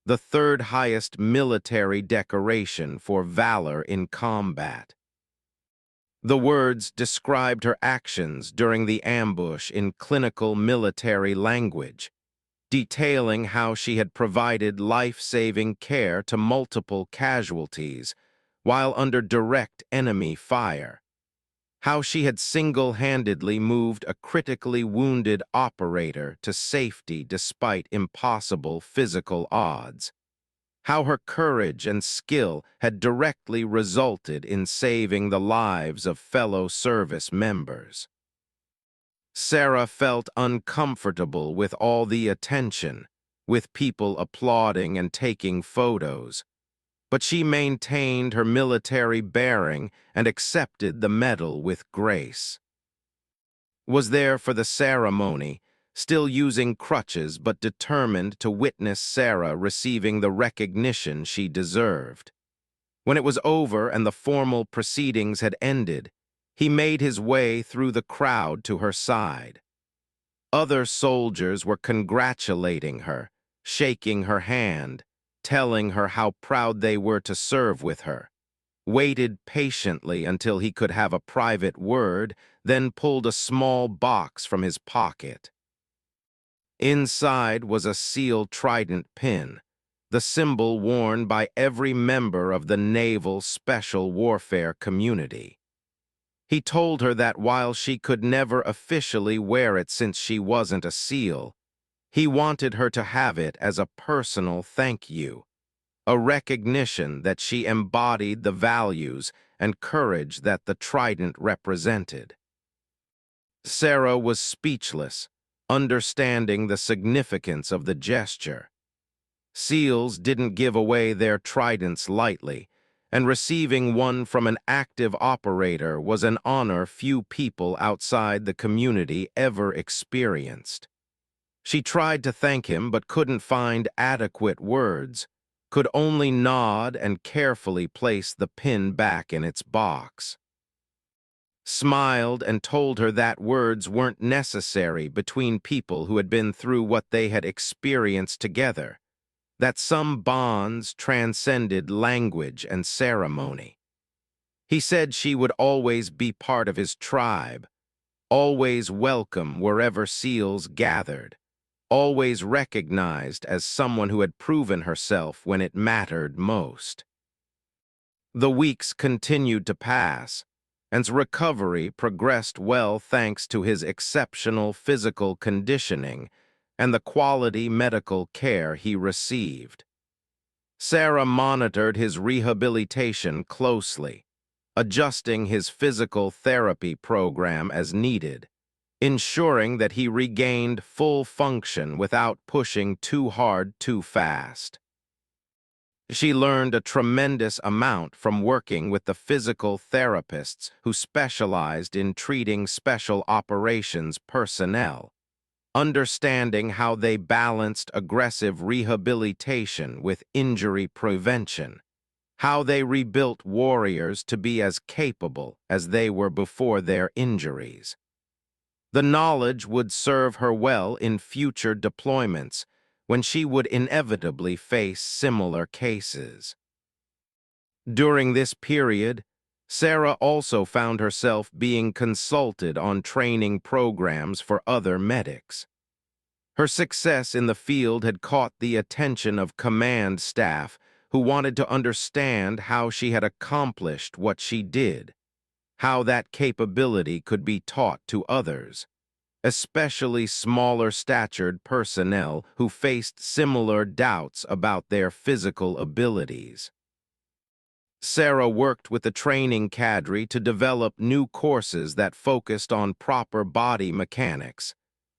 the third highest military decoration for valor in combat. The words described her actions during the ambush in clinical military language, detailing how she had provided life-saving care to multiple casualties while under direct enemy fire, how she had single-handedly moved a critically wounded operator to safety despite impossible physical odds, how her courage and skill had directly resulted in saving the lives of fellow service members. Sarah felt uncomfortable with all the attention, with people applauding and taking photos, but she maintained her military bearing and accepted the medal with grace. Was there for the ceremony, still using crutches but determined to witness Sarah receiving the recognition she deserved. When it was over and the formal proceedings had ended, he made his way through the crowd to her side. Other soldiers were congratulating her, shaking her hand, telling her how proud they were to serve with her, waited patiently until he could have a private word, then pulled a small box from his pocket. Inside was a SEAL Trident pin, the symbol worn by every member of the Naval Special Warfare community. He told her that while she could never officially wear it since she wasn't a SEAL, he wanted her to have it as a personal thank you, a recognition that she embodied the values and courage that the trident represented. Sarah was speechless, understanding the significance of the gesture. SEALs didn't give away their tridents lightly, and receiving one from an active operator was an honor few people outside the community ever experienced. She tried to thank him but couldn't find adequate words, could only nod and carefully place the pin back in its box. Smiled and told her that words weren't necessary between people who had been through what they had experienced together, that some bonds transcended language and ceremony. He said she would always be part of his tribe, always welcome wherever SEALs gathered, always recognized as someone who had proven herself when it mattered most. The weeks continued to pass, and recovery progressed well thanks to his exceptional physical conditioning and the quality medical care he received. Sarah monitored his rehabilitation closely, adjusting his physical therapy program as needed, ensuring that he regained full function without pushing too hard too fast. She learned a tremendous amount from working with the physical therapists who specialized in treating special operations personnel, understanding how they balanced aggressive rehabilitation with injury prevention, how they rebuilt warriors to be as capable as they were before their injuries. The knowledge would serve her well in future deployments when she would inevitably face similar cases. During this period, Sarah also found herself being consulted on training programs for other medics. Her success in the field had caught the attention of command staff who wanted to understand how she had accomplished what she did, how that capability could be taught to others, especially smaller-statured personnel who faced similar doubts about their physical abilities. Sarah worked with the training cadre to develop new courses that focused on proper body mechanics,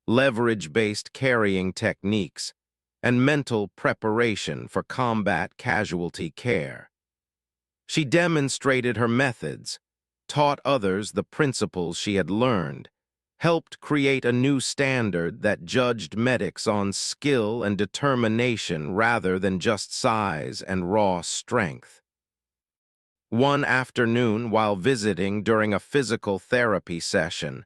leverage-based carrying techniques, and mental preparation for combat casualty care. She demonstrated her methods, taught others the principles she had learned, helped create a new standard that judged medics on skill and determination rather than just size and raw strength. One afternoon, while visiting during a physical therapy session,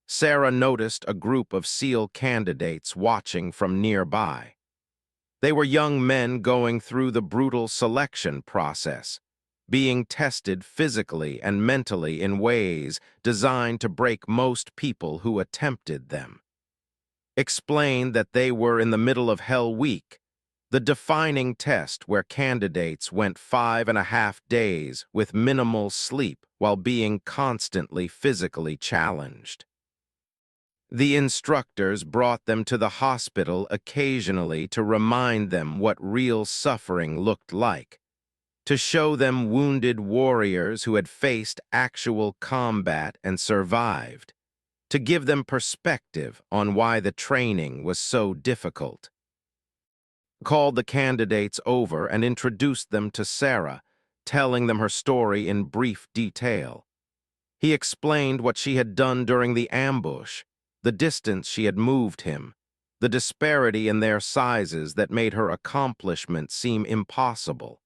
Sarah noticed a group of SEAL candidates watching from nearby. They were young men going through the brutal selection process, being tested physically and mentally in ways designed to break most people who attempted them. Explained that they were in the middle of Hell Week, the defining test where candidates went 5.5 days with minimal sleep while being constantly physically challenged. The instructors brought them to the hospital occasionally to remind them what real suffering looked like, to show them wounded warriors who had faced actual combat and survived, to give them perspective on why the training was so difficult. Called the candidates over and introduced them to Sarah, telling them her story in brief detail. He explained what she had done during the ambush, the distance she had moved him, the disparity in their sizes that made her accomplishment seem impossible.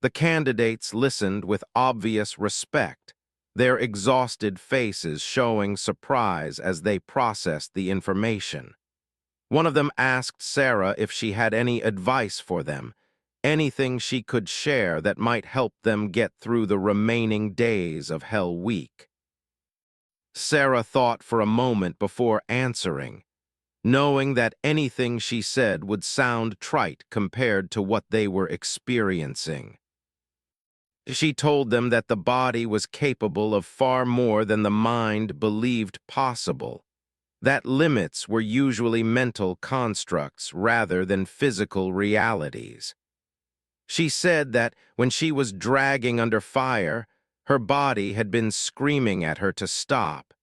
The candidates listened with obvious respect, their exhausted faces showing surprise as they processed the information. One of them asked Sarah if she had any advice for them, anything she could share that might help them get through the remaining days of Hell Week. Sarah thought for a moment before answering, knowing that anything she said would sound trite compared to what they were experiencing. She told them that the body was capable of far more than the mind believed possible, that limits were usually mental constructs rather than physical realities. She said that when she was dragging under fire, her body had been screaming at her to stop,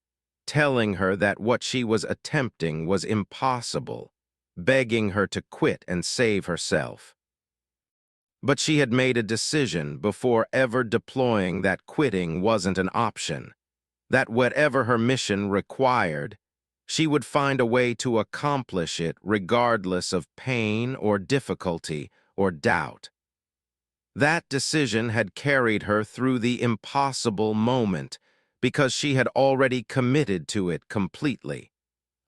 telling her that what she was attempting was impossible, begging her to quit and save herself. But she had made a decision before ever deploying that quitting wasn't an option, that whatever her mission required, she would find a way to accomplish it regardless of pain or difficulty or doubt. That decision had carried her through the impossible moment because she had already committed to it completely,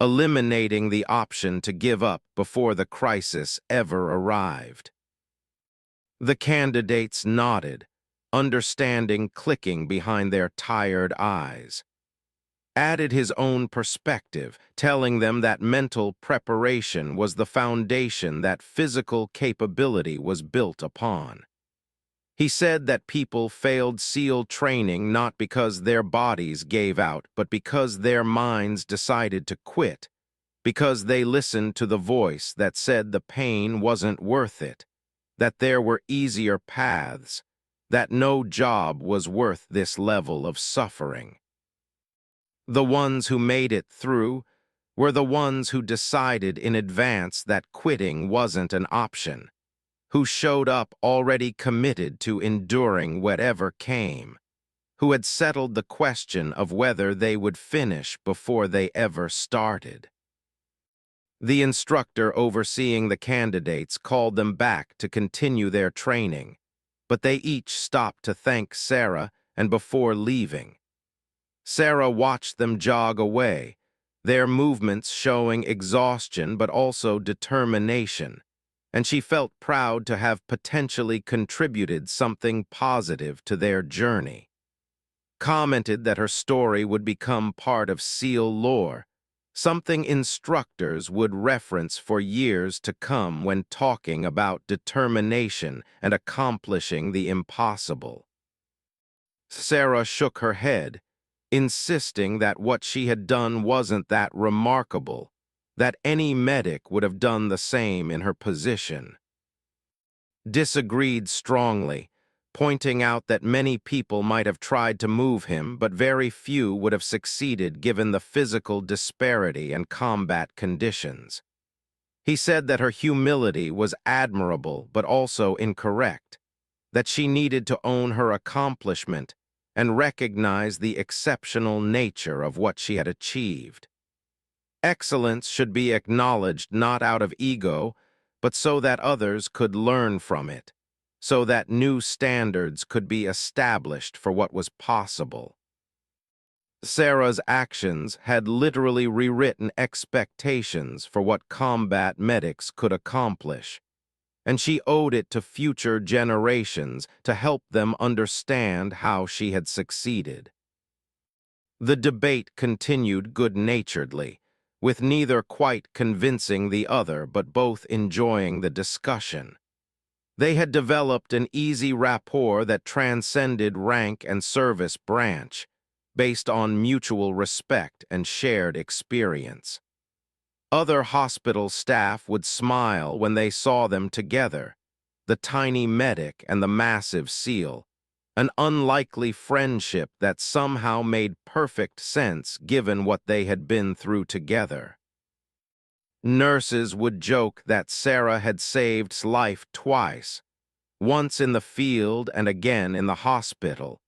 eliminating the option to give up before the crisis ever arrived. The candidates nodded, understanding clicking behind their tired eyes. Added his own perspective, telling them that mental preparation was the foundation that physical capability was built upon. He said that people failed SEAL training not because their bodies gave out, but because their minds decided to quit, because they listened to the voice that said the pain wasn't worth it, that there were easier paths, that no job was worth this level of suffering. The ones who made it through were the ones who decided in advance that quitting wasn't an option, who showed up already committed to enduring whatever came, who had settled the question of whether they would finish before they ever started. The instructor overseeing the candidates called them back to continue their training, but they each stopped to thank Sarah and before leaving. Sarah watched them jog away, their movements showing exhaustion but also determination, and she felt proud to have potentially contributed something positive to their journey. Commented that her story would become part of SEAL lore, something instructors would reference for years to come when talking about determination and accomplishing the impossible. Sarah shook her head, insisting that what she had done wasn't that remarkable, that any medic would have done the same in her position. Disagreed strongly, pointing out that many people might have tried to move him, but very few would have succeeded given the physical disparity and combat conditions. He said that her humility was admirable but also incorrect, that she needed to own her accomplishment and recognize the exceptional nature of what she had achieved. Excellence should be acknowledged not out of ego, but so that others could learn from it, so that new standards could be established for what was possible. Sarah's actions had literally rewritten expectations for what combat medics could accomplish, and she owed it to future generations to help them understand how she had succeeded. The debate continued good-naturedly, with neither quite convincing the other but both enjoying the discussion. They had developed an easy rapport that transcended rank and service branch, based on mutual respect and shared experience. Other hospital staff would smile when they saw them together, the tiny medic and the massive SEAL, an unlikely friendship that somehow made perfect sense given what they had been through together. Nurses would joke that Sarah had saved life twice, once in the field and again in the hospital,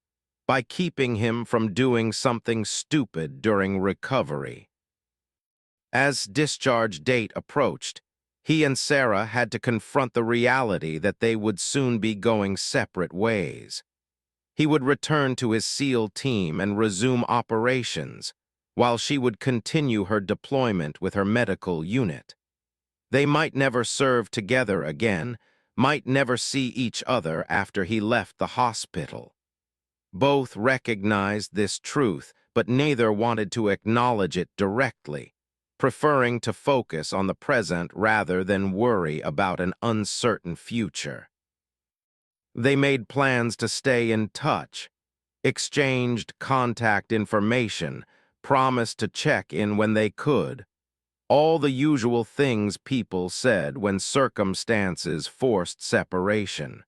by keeping him from doing something stupid during recovery. As discharge date approached, he and Sarah had to confront the reality that they would soon be going separate ways. He would return to his SEAL team and resume operations, while she would continue her deployment with her medical unit. They might never serve together again, might never see each other after he left the hospital. Both recognized this truth, but neither wanted to acknowledge it directly, preferring to focus on the present rather than worry about an uncertain future. They made plans to stay in touch, exchanged contact information, promised to check in when they could. All the usual things people said when circumstances forced separation.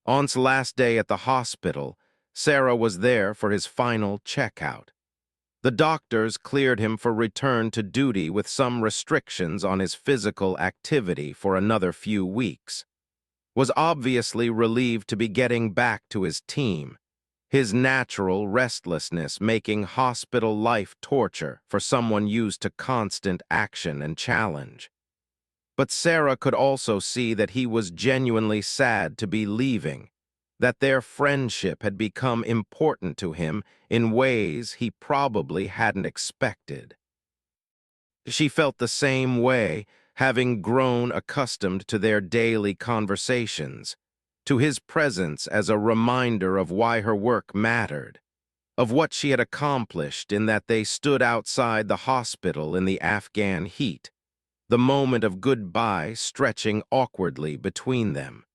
On's last day at the hospital, Sarah was there for his final checkout. The doctors cleared him for return to duty with some restrictions on his physical activity for another few weeks. Was obviously relieved to be getting back to his team, his natural restlessness making hospital life torture for someone used to constant action and challenge. But Sarah could also see that he was genuinely sad to be leaving, that their friendship had become important to him in ways he probably hadn't expected. She felt the same way, having grown accustomed to their daily conversations, to his presence as a reminder of why her work mattered, of what she had accomplished in that they stood outside the hospital in the Afghan heat, the moment of goodbye stretching awkwardly between them.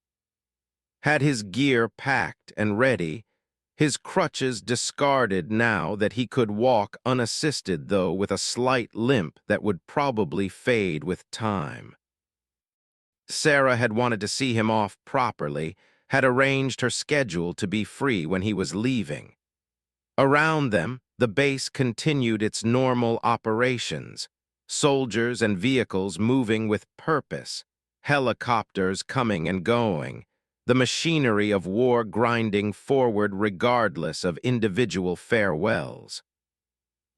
Had his gear packed and ready, his crutches discarded now that he could walk unassisted, though with a slight limp that would probably fade with time. Sarah had wanted to see him off properly, had arranged her schedule to be free when he was leaving. Around them, the base continued its normal operations, soldiers and vehicles moving with purpose, helicopters coming and going, the machinery of war grinding forward regardless of individual farewells.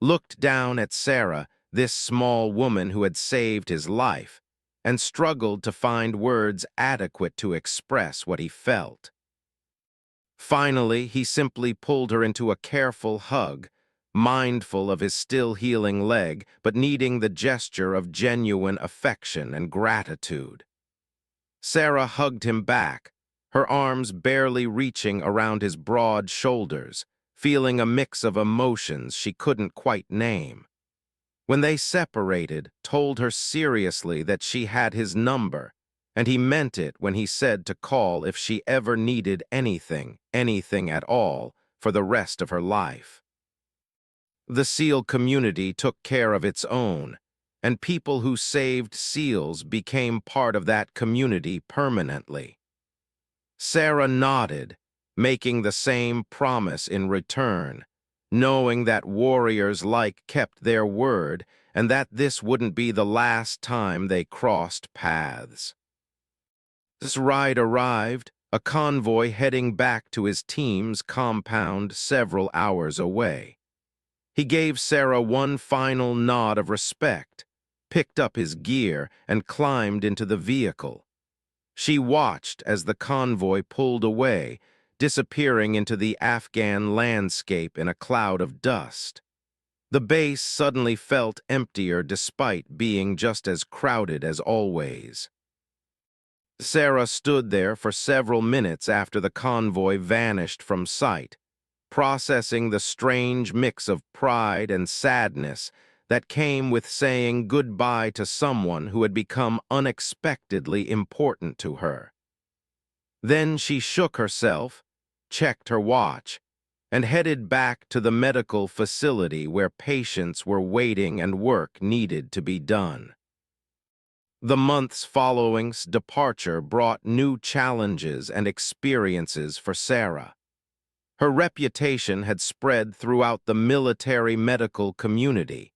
Looked down at Sarah, this small woman who had saved his life, and struggled to find words adequate to express what he felt. Finally, he simply pulled her into a careful hug, mindful of his still healing leg, but needing the gesture of genuine affection and gratitude. Sarah hugged him back, her arms barely reaching around his broad shoulders, feeling a mix of emotions she couldn't quite name. When they separated, told her seriously that she had his number, and he meant it when he said to call if she ever needed anything, anything at all, for the rest of her life. The SEAL community took care of its own, and people who saved SEALs became part of that community permanently. Sarah nodded, making the same promise in return, knowing that warriors like kept their word and that this wouldn't be the last time they crossed paths. This ride arrived, a convoy heading back to his team's compound several hours away. He gave Sarah one final nod of respect, picked up his gear, and climbed into the vehicle. She watched as the convoy pulled away, disappearing into the Afghan landscape in a cloud of dust. The base suddenly felt emptier despite being just as crowded as always. Sarah stood there for several minutes after the convoy vanished from sight, processing the strange mix of pride and sadness that came with saying goodbye to someone who had become unexpectedly important to her. Then she shook herself, checked her watch, and headed back to the medical facility where patients were waiting and work needed to be done. The months following departure brought new challenges and experiences for Sarah. Her reputation had spread throughout the military medical community,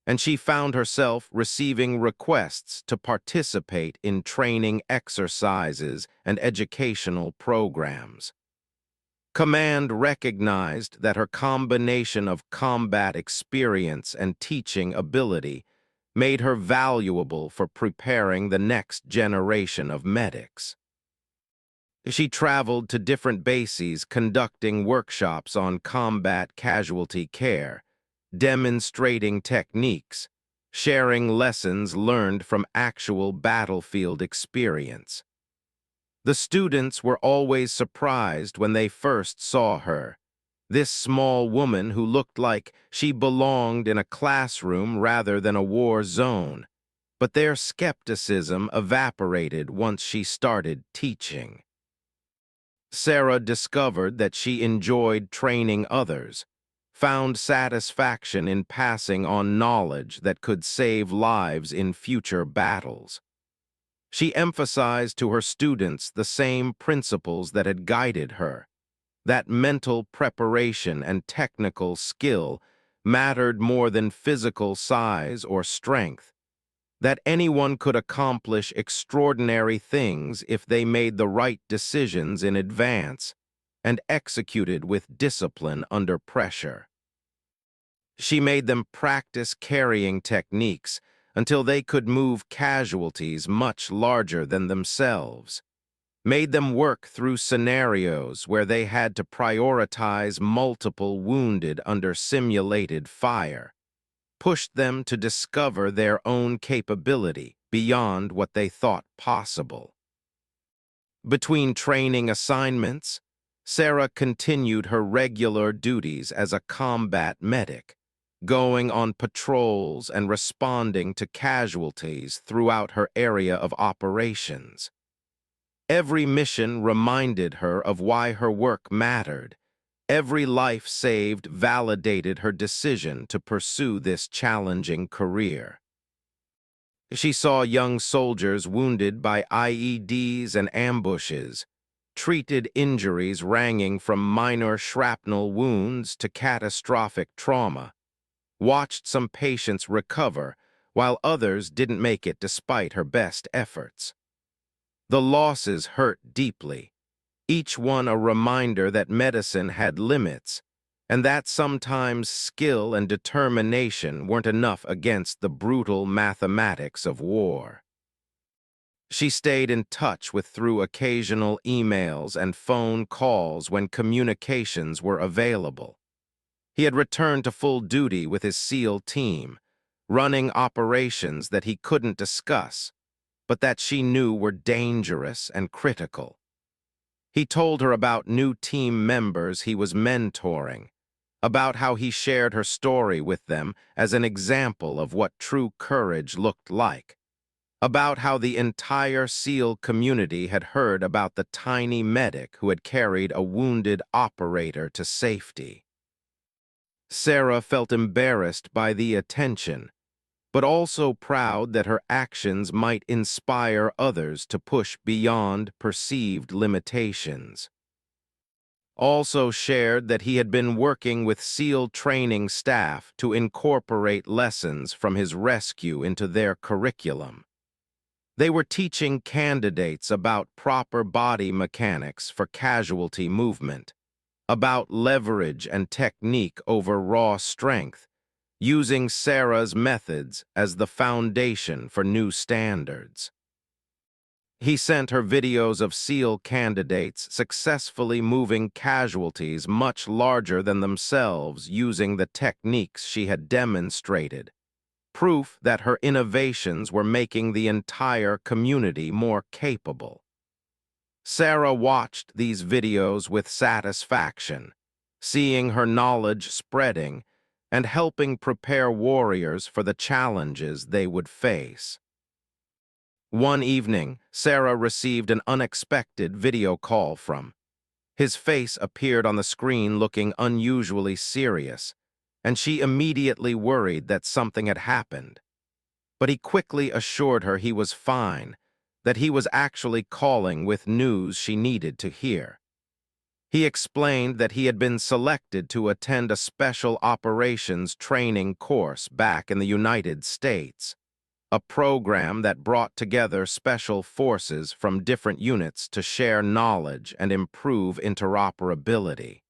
and she found herself receiving requests to participate in training exercises and educational programs. Command recognized that her combination of combat experience and teaching ability made her valuable for preparing the next generation of medics. She traveled to different bases conducting workshops on combat casualty care, demonstrating techniques, sharing lessons learned from actual battlefield experience. The students were always surprised when they first saw her, this small woman who looked like she belonged in a classroom rather than a war zone, but their skepticism evaporated once she started teaching. Sarah discovered that she enjoyed training others, found satisfaction in passing on knowledge that could save lives in future battles. She emphasized to her students the same principles that had guided her, that mental preparation and technical skill mattered more than physical size or strength, that anyone could accomplish extraordinary things if they made the right decisions in advance and executed with discipline under pressure. She made them practice carrying techniques until they could move casualties much larger than themselves, made them work through scenarios where they had to prioritize multiple wounded under simulated fire, pushed them to discover their own capability beyond what they thought possible. Between training assignments, Sarah continued her regular duties as a combat medic, going on patrols and responding to casualties throughout her area of operations. Every mission reminded her of why her work mattered. Every life saved validated her decision to pursue this challenging career. She saw young soldiers wounded by IEDs and ambushes, treated injuries ranging from minor shrapnel wounds to catastrophic trauma, watched some patients recover while others didn't make it despite her best efforts. The losses hurt deeply, each one a reminder that medicine had limits, and that sometimes skill and determination weren't enough against the brutal mathematics of war. She stayed in touch with through occasional emails and phone calls when communications were available. He had returned to full duty with his SEAL team, running operations that he couldn't discuss, but that she knew were dangerous and critical. He told her about new team members he was mentoring, about how he shared her story with them as an example of what true courage looked like, about how the entire SEAL community had heard about the tiny medic who had carried a wounded operator to safety. Sarah felt embarrassed by the attention, but also proud that her actions might inspire others to push beyond perceived limitations. Also shared that he had been working with SEAL training staff to incorporate lessons from his rescue into their curriculum. They were teaching candidates about proper body mechanics for casualty movement, about leverage and technique over raw strength, using Sarah's methods as the foundation for new standards. He sent her videos of SEAL candidates successfully moving casualties much larger than themselves using the techniques she had demonstrated, proof that her innovations were making the entire community more capable. Sarah watched these videos with satisfaction, seeing her knowledge spreading and helping prepare warriors for the challenges they would face. One evening, Sarah received an unexpected video call from. His face appeared on the screen looking unusually serious, and she immediately worried that something had happened. But he quickly assured her he was fine, that he was actually calling with news she needed to hear. He explained that he had been selected to attend a special operations training course back in the United States, a program that brought together special forces from different units to share knowledge and improve interoperability.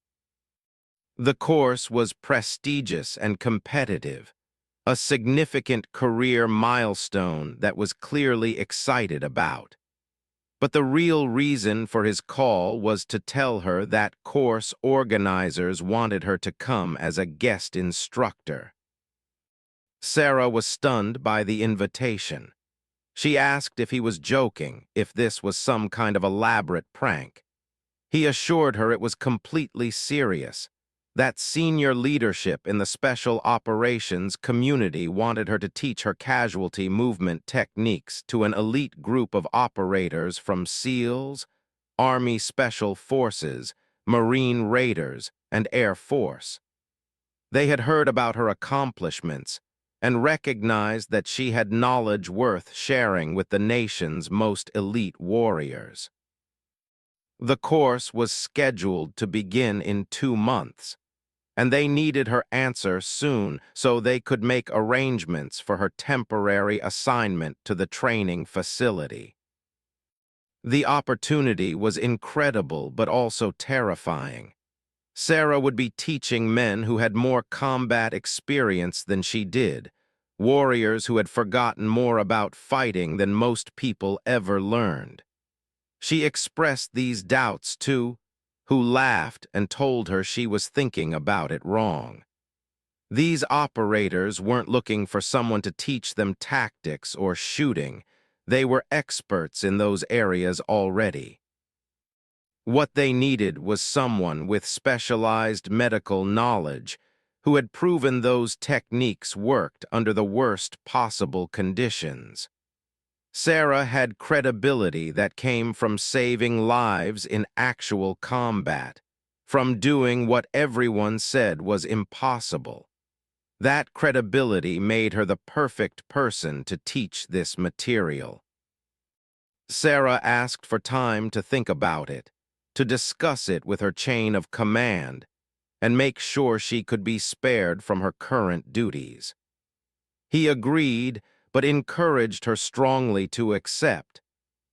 The course was prestigious and competitive, a significant career milestone that was clearly excited about. But the real reason for his call was to tell her that course organizers wanted her to come as a guest instructor. Sarah was stunned by the invitation. She asked if he was joking, if this was some kind of elaborate prank. He assured her it was completely serious, that senior leadership in the special operations community wanted her to teach her casualty movement techniques to an elite group of operators from SEALs, Army Special Forces, Marine Raiders, and Air Force. They had heard about her accomplishments and recognized that she had knowledge worth sharing with the nation's most elite warriors. The course was scheduled to begin in 2 months, and they needed her answer soon so they could make arrangements for her temporary assignment to the training facility. The opportunity was incredible but also terrifying. Sarah would be teaching men who had more combat experience than she did, warriors who had forgotten more about fighting than most people ever learned. She expressed these doubts to, who laughed and told her she was thinking about it wrong. These operators weren't looking for someone to teach them tactics or shooting. They were experts in those areas already. What they needed was someone with specialized medical knowledge who had proven those techniques worked under the worst possible conditions. Sarah had credibility that came from saving lives in actual combat, from doing what everyone said was impossible. That credibility made her the perfect person to teach this material. Sarah asked for time to think about it, to discuss it with her chain of command, and make sure she could be spared from her current duties. He agreed, but encouraged her strongly to accept,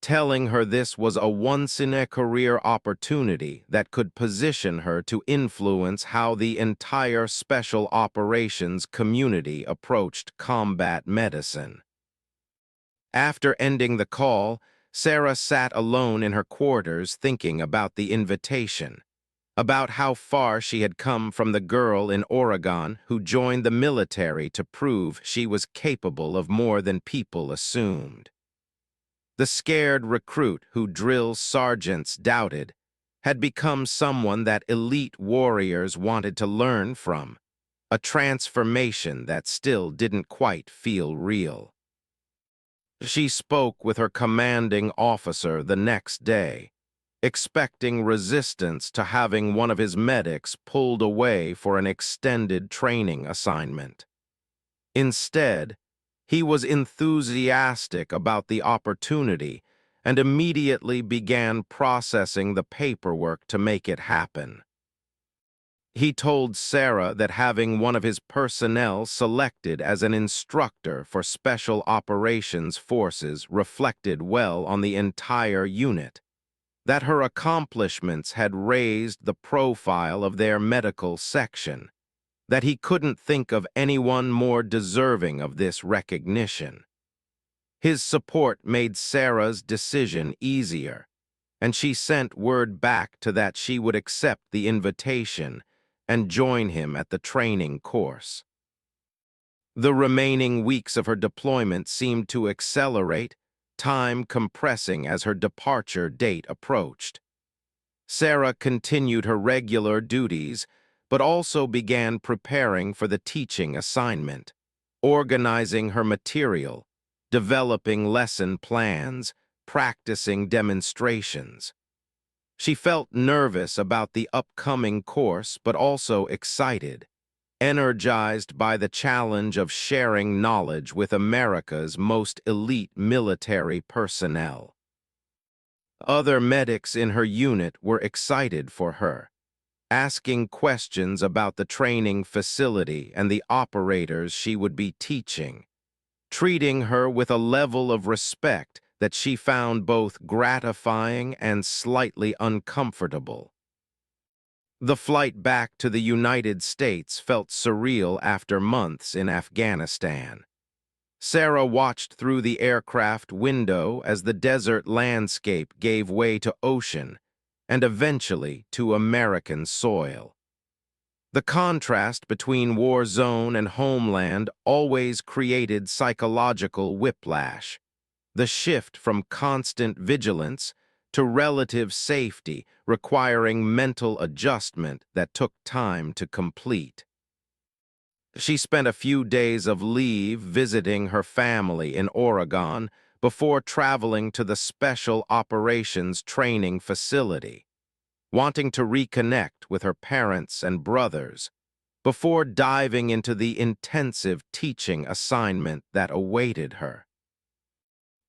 telling her this was a once-in-a-career opportunity that could position her to influence how the entire special operations community approached combat medicine. After ending the call, Sarah sat alone in her quarters thinking about the invitation, about how far she had come from the girl in Oregon who joined the military to prove she was capable of more than people assumed. The scared recruit who drill sergeants doubted had become someone that elite warriors wanted to learn from, a transformation that still didn't quite feel real. She spoke with her commanding officer the next day, expecting resistance to having one of his medics pulled away for an extended training assignment. Instead, he was enthusiastic about the opportunity and immediately began processing the paperwork to make it happen. He told Sarah that having one of his personnel selected as an instructor for Special Operations Forces reflected well on the entire unit, that her accomplishments had raised the profile of their medical section, that he couldn't think of anyone more deserving of this recognition. His support made Sarah's decision easier, and she sent word back to that she would accept the invitation and join him at the training course. The remaining weeks of her deployment seemed to accelerate, time compressing as her departure date approached. Sarah continued her regular duties, but also began preparing for the teaching assignment, organizing her material, developing lesson plans, practicing demonstrations. She felt nervous about the upcoming course, but also excited, energized by the challenge of sharing knowledge with America's most elite military personnel. Other medics in her unit were excited for her, asking questions about the training facility and the operators she would be teaching, treating her with a level of respect that she found both gratifying and slightly uncomfortable. The flight back to the United States felt surreal after months in Afghanistan. Sarah watched through the aircraft window as the desert landscape gave way to ocean and eventually to American soil. The contrast between war zone and homeland always created psychological whiplash. The shift from constant vigilance to relative safety requiring mental adjustment that took time to complete. She spent a few days of leave visiting her family in Oregon before traveling to the Special Operations Training Facility, wanting to reconnect with her parents and brothers, before diving into the intensive teaching assignment that awaited her.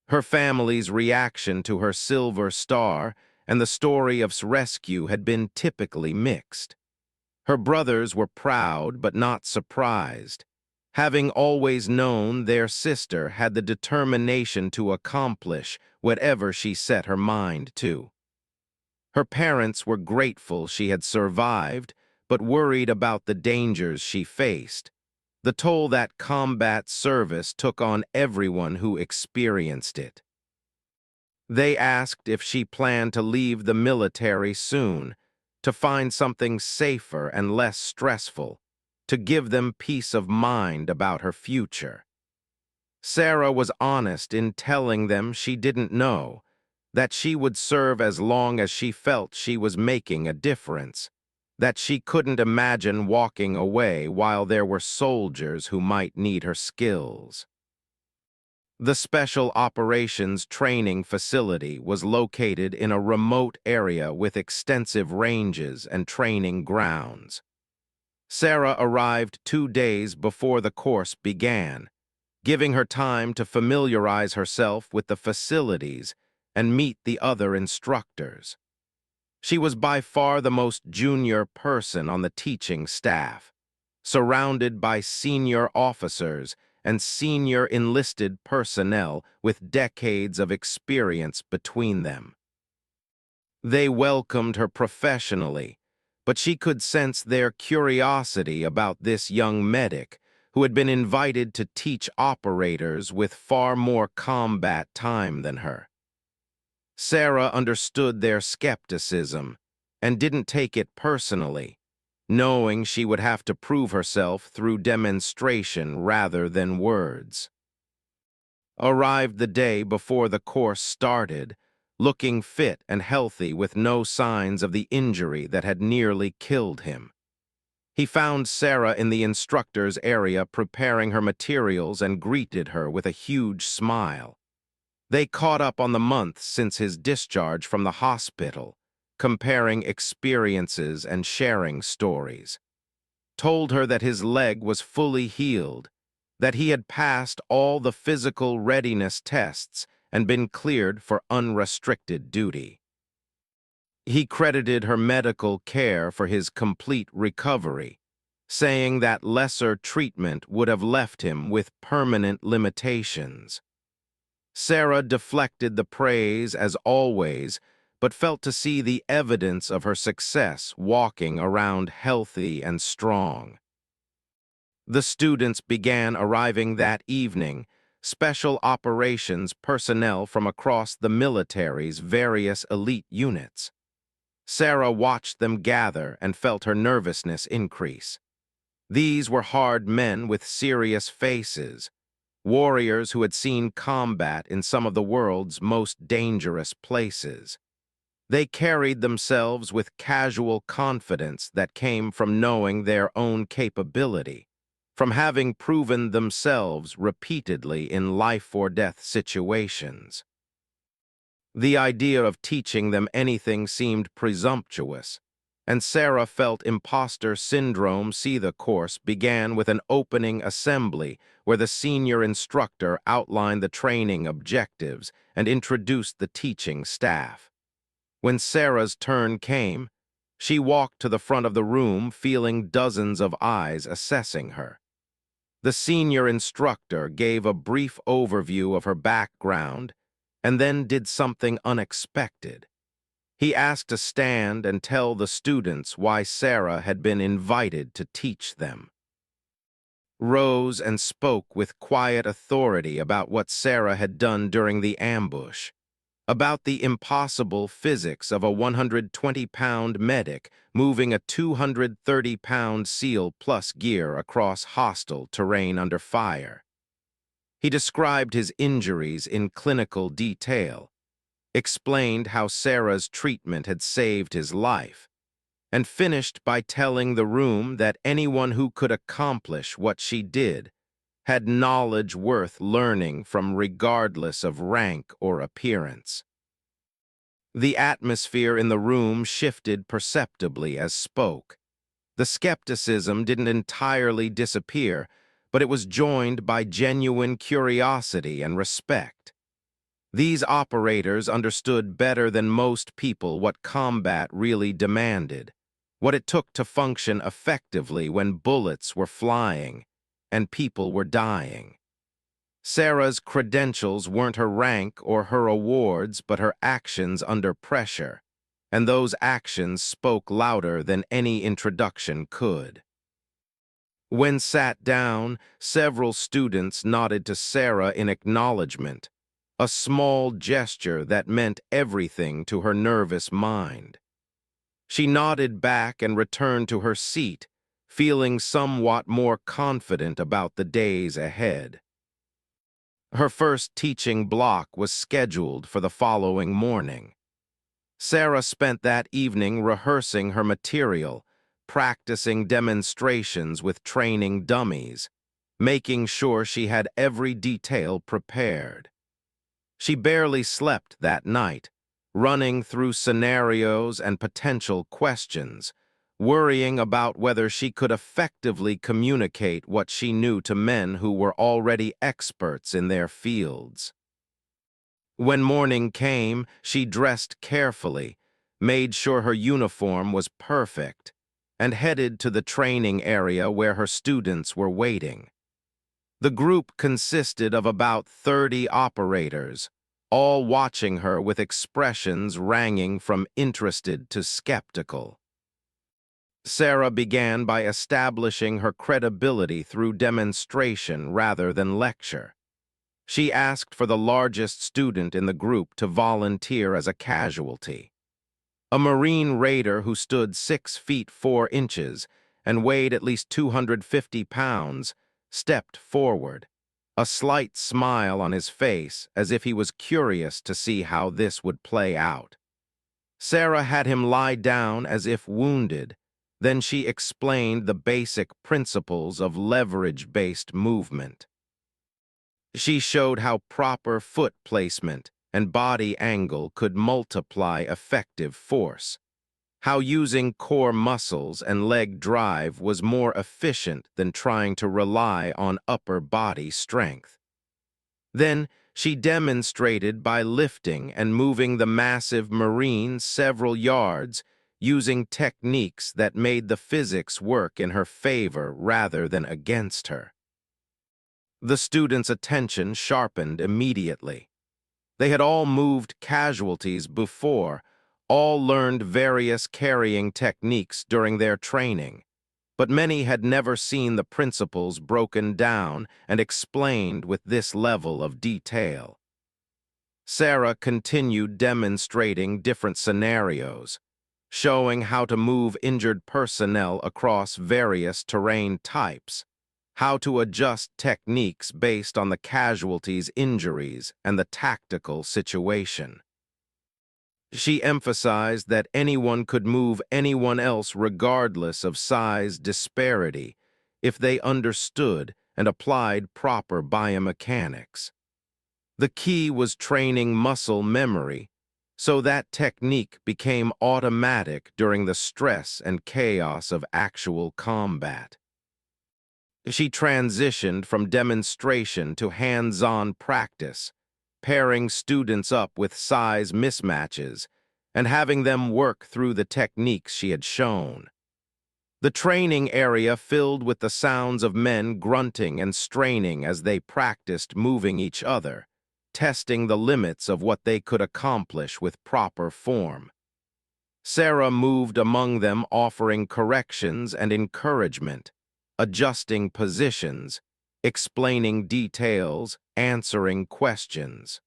Her family's reaction to her silver star and the story of rescue had been typically mixed. Her brothers were proud but not surprised, having always known their sister had the determination to accomplish whatever she set her mind to. Her parents were grateful she had survived, but worried about the dangers she faced, the toll that combat service took on everyone who experienced it. They asked if she planned to leave the military soon, to find something safer and less stressful, to give them peace of mind about her future. Sarah was honest in telling them she didn't know, that she would serve as long as she felt she was making a difference, that she couldn't imagine walking away while there were soldiers who might need her skills. The Special Operations Training Facility was located in a remote area with extensive ranges and training grounds. Sarah arrived 2 days before the course began, giving her time to familiarize herself with the facilities and meet the other instructors. She was by far the most junior person on the teaching staff, surrounded by senior officers and senior enlisted personnel with decades of experience between them. They welcomed her professionally, but she could sense their curiosity about this young medic who had been invited to teach operators with far more combat time than her. Sarah understood their skepticism and didn't take it personally, knowing she would have to prove herself through demonstration rather than words. Arrived the day before the course started, looking fit and healthy with no signs of the injury that had nearly killed him. He found Sarah in the instructor's area preparing her materials and greeted her with a huge smile. They caught up on the months since his discharge from the hospital, comparing experiences and sharing stories. Told her that his leg was fully healed, that he had passed all the physical readiness tests and been cleared for unrestricted duty. He credited her medical care for his complete recovery, saying that lesser treatment would have left him with permanent limitations. Sarah deflected the praise as always, but felt to see the evidence of her success walking around healthy and strong. The students began arriving that evening, special operations personnel from across the military's various elite units. Sarah watched them gather and felt her nervousness increase. These were hard men with serious faces, warriors who had seen combat in some of the world's most dangerous places. They carried themselves with casual confidence that came from knowing their own capability, from having proven themselves repeatedly in life-or-death situations. The idea of teaching them anything seemed presumptuous, and Sarah felt imposter syndrome. The course began with an opening assembly where the senior instructor outlined the training objectives and introduced the teaching staff. When Sarah's turn came, she walked to the front of the room feeling dozens of eyes assessing her. The senior instructor gave a brief overview of her background and then did something unexpected. He asked to stand and tell the students why Sarah had been invited to teach them. Rose and spoke with quiet authority about what Sarah had done during the ambush, about the impossible physics of a 120-pound medic moving a 230-pound SEAL plus gear across hostile terrain under fire. He described his injuries in clinical detail, explained how Sarah's treatment had saved his life, and finished by telling the room that anyone who could accomplish what she did had knowledge worth learning from regardless of rank or appearance. The atmosphere in the room shifted perceptibly as spoke. The skepticism didn't entirely disappear, but it was joined by genuine curiosity and respect. These operators understood better than most people what combat really demanded, what it took to function effectively when bullets were flying and people were dying. Sarah's credentials weren't her rank or her awards, but her actions under pressure, and those actions spoke louder than any introduction could. When sat down, several students nodded to Sarah in acknowledgement, a small gesture that meant everything to her nervous mind. She nodded back and returned to her seat, feeling somewhat more confident about the days ahead. Her first teaching block was scheduled for the following morning. Sarah spent that evening rehearsing her material, practicing demonstrations with training dummies, making sure she had every detail prepared. She barely slept that night, running through scenarios and potential questions, worrying about whether she could effectively communicate what she knew to men who were already experts in their fields. When morning came, she dressed carefully, made sure her uniform was perfect, and headed to the training area where her students were waiting. The group consisted of about 30 operators, all watching her with expressions ranging from interested to skeptical. Sarah began by establishing her credibility through demonstration rather than lecture. She asked for the largest student in the group to volunteer as a casualty. A Marine raider who stood 6 feet 4 inches and weighed at least 250 pounds stepped forward, a slight smile on his face as if he was curious to see how this would play out. Sarah had him lie down as if wounded. Then she explained the basic principles of leverage-based movement. She showed how proper foot placement and body angle could multiply effective force, how using core muscles and leg drive was more efficient than trying to rely on upper body strength. Then she demonstrated by lifting and moving the massive Marine several yards using techniques that made the physics work in her favor rather than against her. The students' attention sharpened immediately. They had all moved casualties before, all learned various carrying techniques during their training, but many had never seen the principles broken down and explained with this level of detail. Sarah continued demonstrating different scenarios, showing how to move injured personnel across various terrain types, how to adjust techniques based on the casualty's injuries and the tactical situation. She emphasized that anyone could move anyone else regardless of size disparity if they understood and applied proper biomechanics. The key was training muscle memory, so that technique became automatic during the stress and chaos of actual combat. She transitioned from demonstration to hands-on practice, pairing students up with size mismatches and having them work through the techniques she had shown. The training area filled with the sounds of men grunting and straining as they practiced moving each other, testing the limits of what they could accomplish with proper form. Sarah moved among them offering corrections and encouragement, adjusting positions, explaining details, answering questions.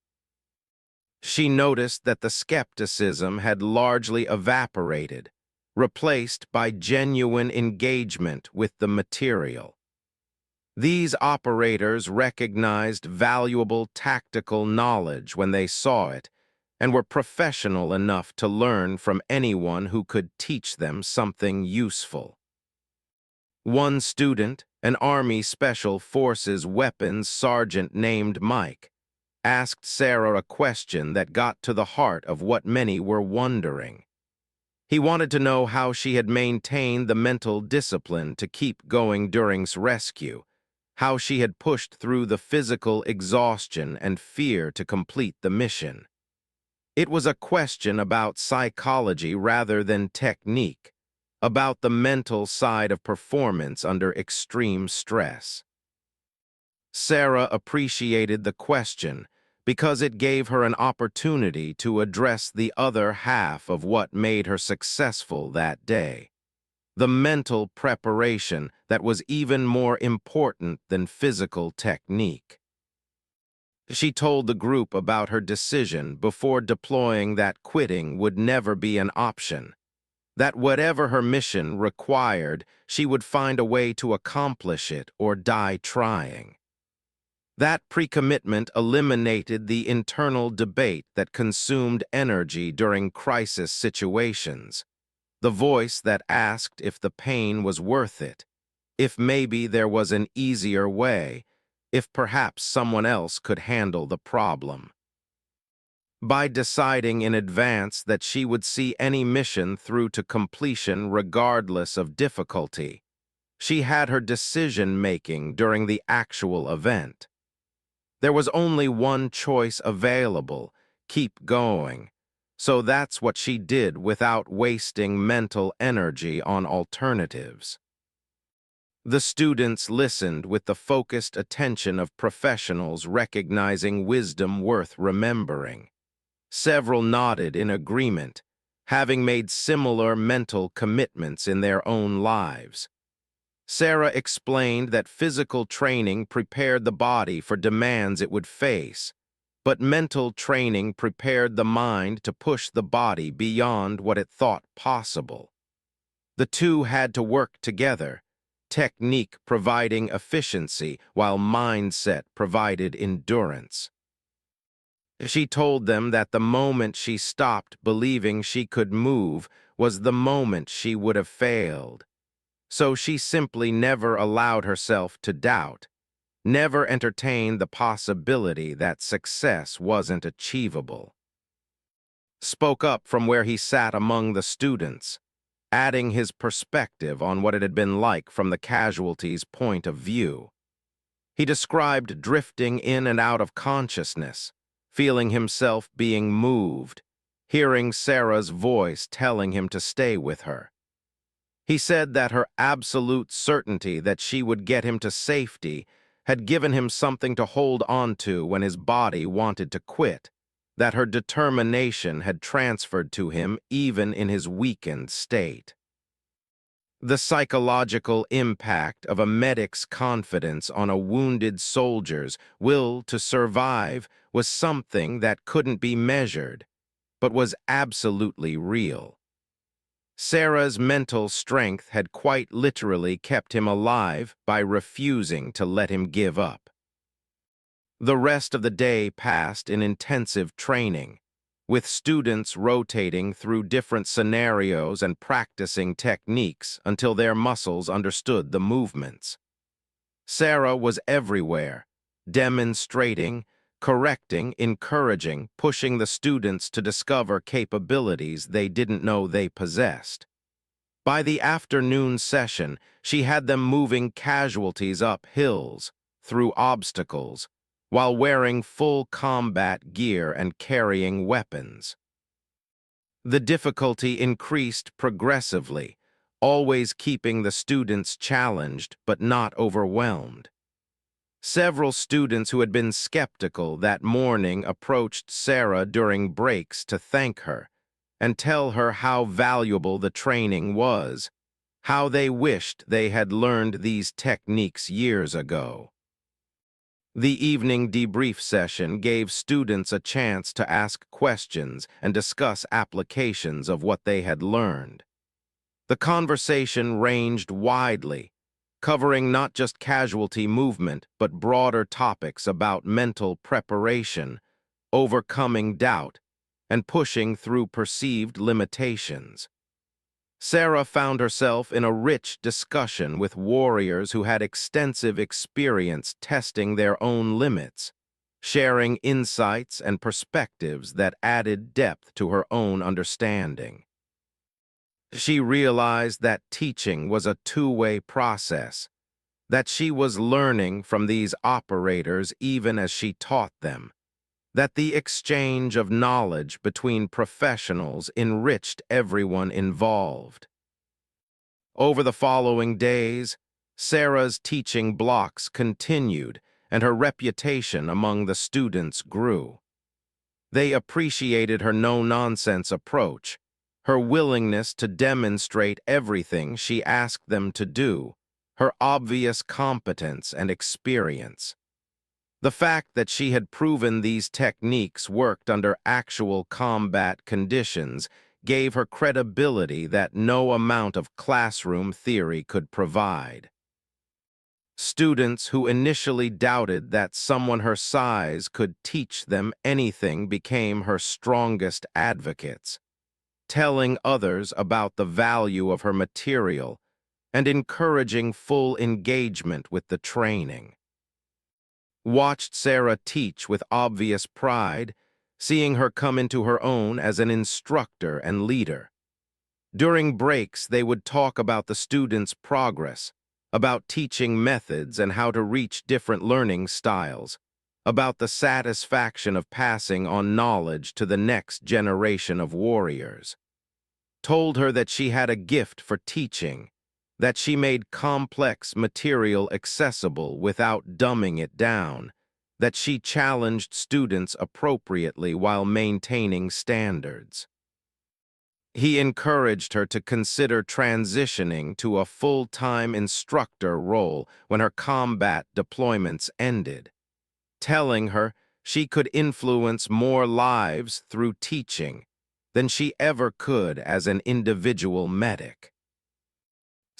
She noticed that the skepticism had largely evaporated, replaced by genuine engagement with the material. These operators recognized valuable tactical knowledge when they saw it and were professional enough to learn from anyone who could teach them something useful. One student, An Army Special Forces weapons sergeant named Mike asked Sarah a question that got to the heart of what many were wondering. He wanted to know how she had maintained the mental discipline to keep going during rescue, how she had pushed through the physical exhaustion and fear to complete the mission. It was a question about psychology rather than technique, about the mental side of performance under extreme stress. Sarah appreciated the question because it gave her an opportunity to address the other half of what made her successful that day. The mental preparation that was even more important than physical technique. She told the group about her decision before deploying that quitting would never be an option, that whatever her mission required, she would find a way to accomplish it or die trying. That pre-commitment eliminated the internal debate that consumed energy during crisis situations, the voice that asked if the pain was worth it, if maybe there was an easier way, if perhaps someone else could handle the problem. By deciding in advance that she would see any mission through to completion regardless of difficulty, she had her decision-making during the actual event. There was only one choice available: keep going. So that's what she did without wasting mental energy on alternatives. The students listened with the focused attention of professionals recognizing wisdom worth remembering. Several nodded in agreement, having made similar mental commitments in their own lives. Sarah explained that physical training prepared the body for demands it would face, but mental training prepared the mind to push the body beyond what it thought possible. The two had to work together, technique providing efficiency while mindset provided endurance. She told them that the moment she stopped believing she could move was the moment she would have failed. So she simply never allowed herself to doubt, never entertained the possibility that success wasn't achievable. Spoke up from where he sat among the students, adding his perspective on what it had been like from the casualties' point of view. He described drifting in and out of consciousness, feeling himself being moved, hearing Sarah's voice telling him to stay with her. He said that her absolute certainty that she would get him to safety had given him something to hold on to when his body wanted to quit, that her determination had transferred to him even in his weakened state. The psychological impact of a medic's confidence on a wounded soldier's will to survive was something that couldn't be measured, but was absolutely real. Sarah's mental strength had quite literally kept him alive by refusing to let him give up. The rest of the day passed in intensive training, with students rotating through different scenarios and practicing techniques until their muscles understood the movements. Sarah was everywhere, demonstrating, correcting, encouraging, pushing the students to discover capabilities they didn't know they possessed. By the afternoon session, she had them moving casualties up hills, through obstacles, while wearing full combat gear and carrying weapons. The difficulty increased progressively, always keeping the students challenged but not overwhelmed. Several students who had been skeptical that morning approached Sarah during breaks to thank her and tell her how valuable the training was, how they wished they had learned these techniques years ago. The evening debrief session gave students a chance to ask questions and discuss applications of what they had learned. The conversation ranged widely, covering not just casualty movement, but broader topics about mental preparation, overcoming doubt, and pushing through perceived limitations. Sarah found herself in a rich discussion with warriors who had extensive experience testing their own limits, sharing insights and perspectives that added depth to her own understanding. She realized that teaching was a two-way process, that she was learning from these operators even as she taught them, that the exchange of knowledge between professionals enriched everyone involved. Over the following days, Sarah's teaching blocks continued and her reputation among the students grew. They appreciated her no-nonsense approach, her willingness to demonstrate everything she asked them to do, her obvious competence and experience. The fact that she had proven these techniques worked under actual combat conditions gave her credibility that no amount of classroom theory could provide. Students who initially doubted that someone her size could teach them anything became her strongest advocates, telling others about the value of her material and encouraging full engagement with the training. Watched Sarah teach with obvious pride, seeing her come into her own as an instructor and leader. During breaks, they would talk about the students' progress, about teaching methods and how to reach different learning styles, about the satisfaction of passing on knowledge to the next generation of warriors. Told her that she had a gift for teaching, that she made complex material accessible without dumbing it down, that she challenged students appropriately while maintaining standards. He encouraged her to consider transitioning to a full-time instructor role when her combat deployments ended, telling her she could influence more lives through teaching than she ever could as an individual medic.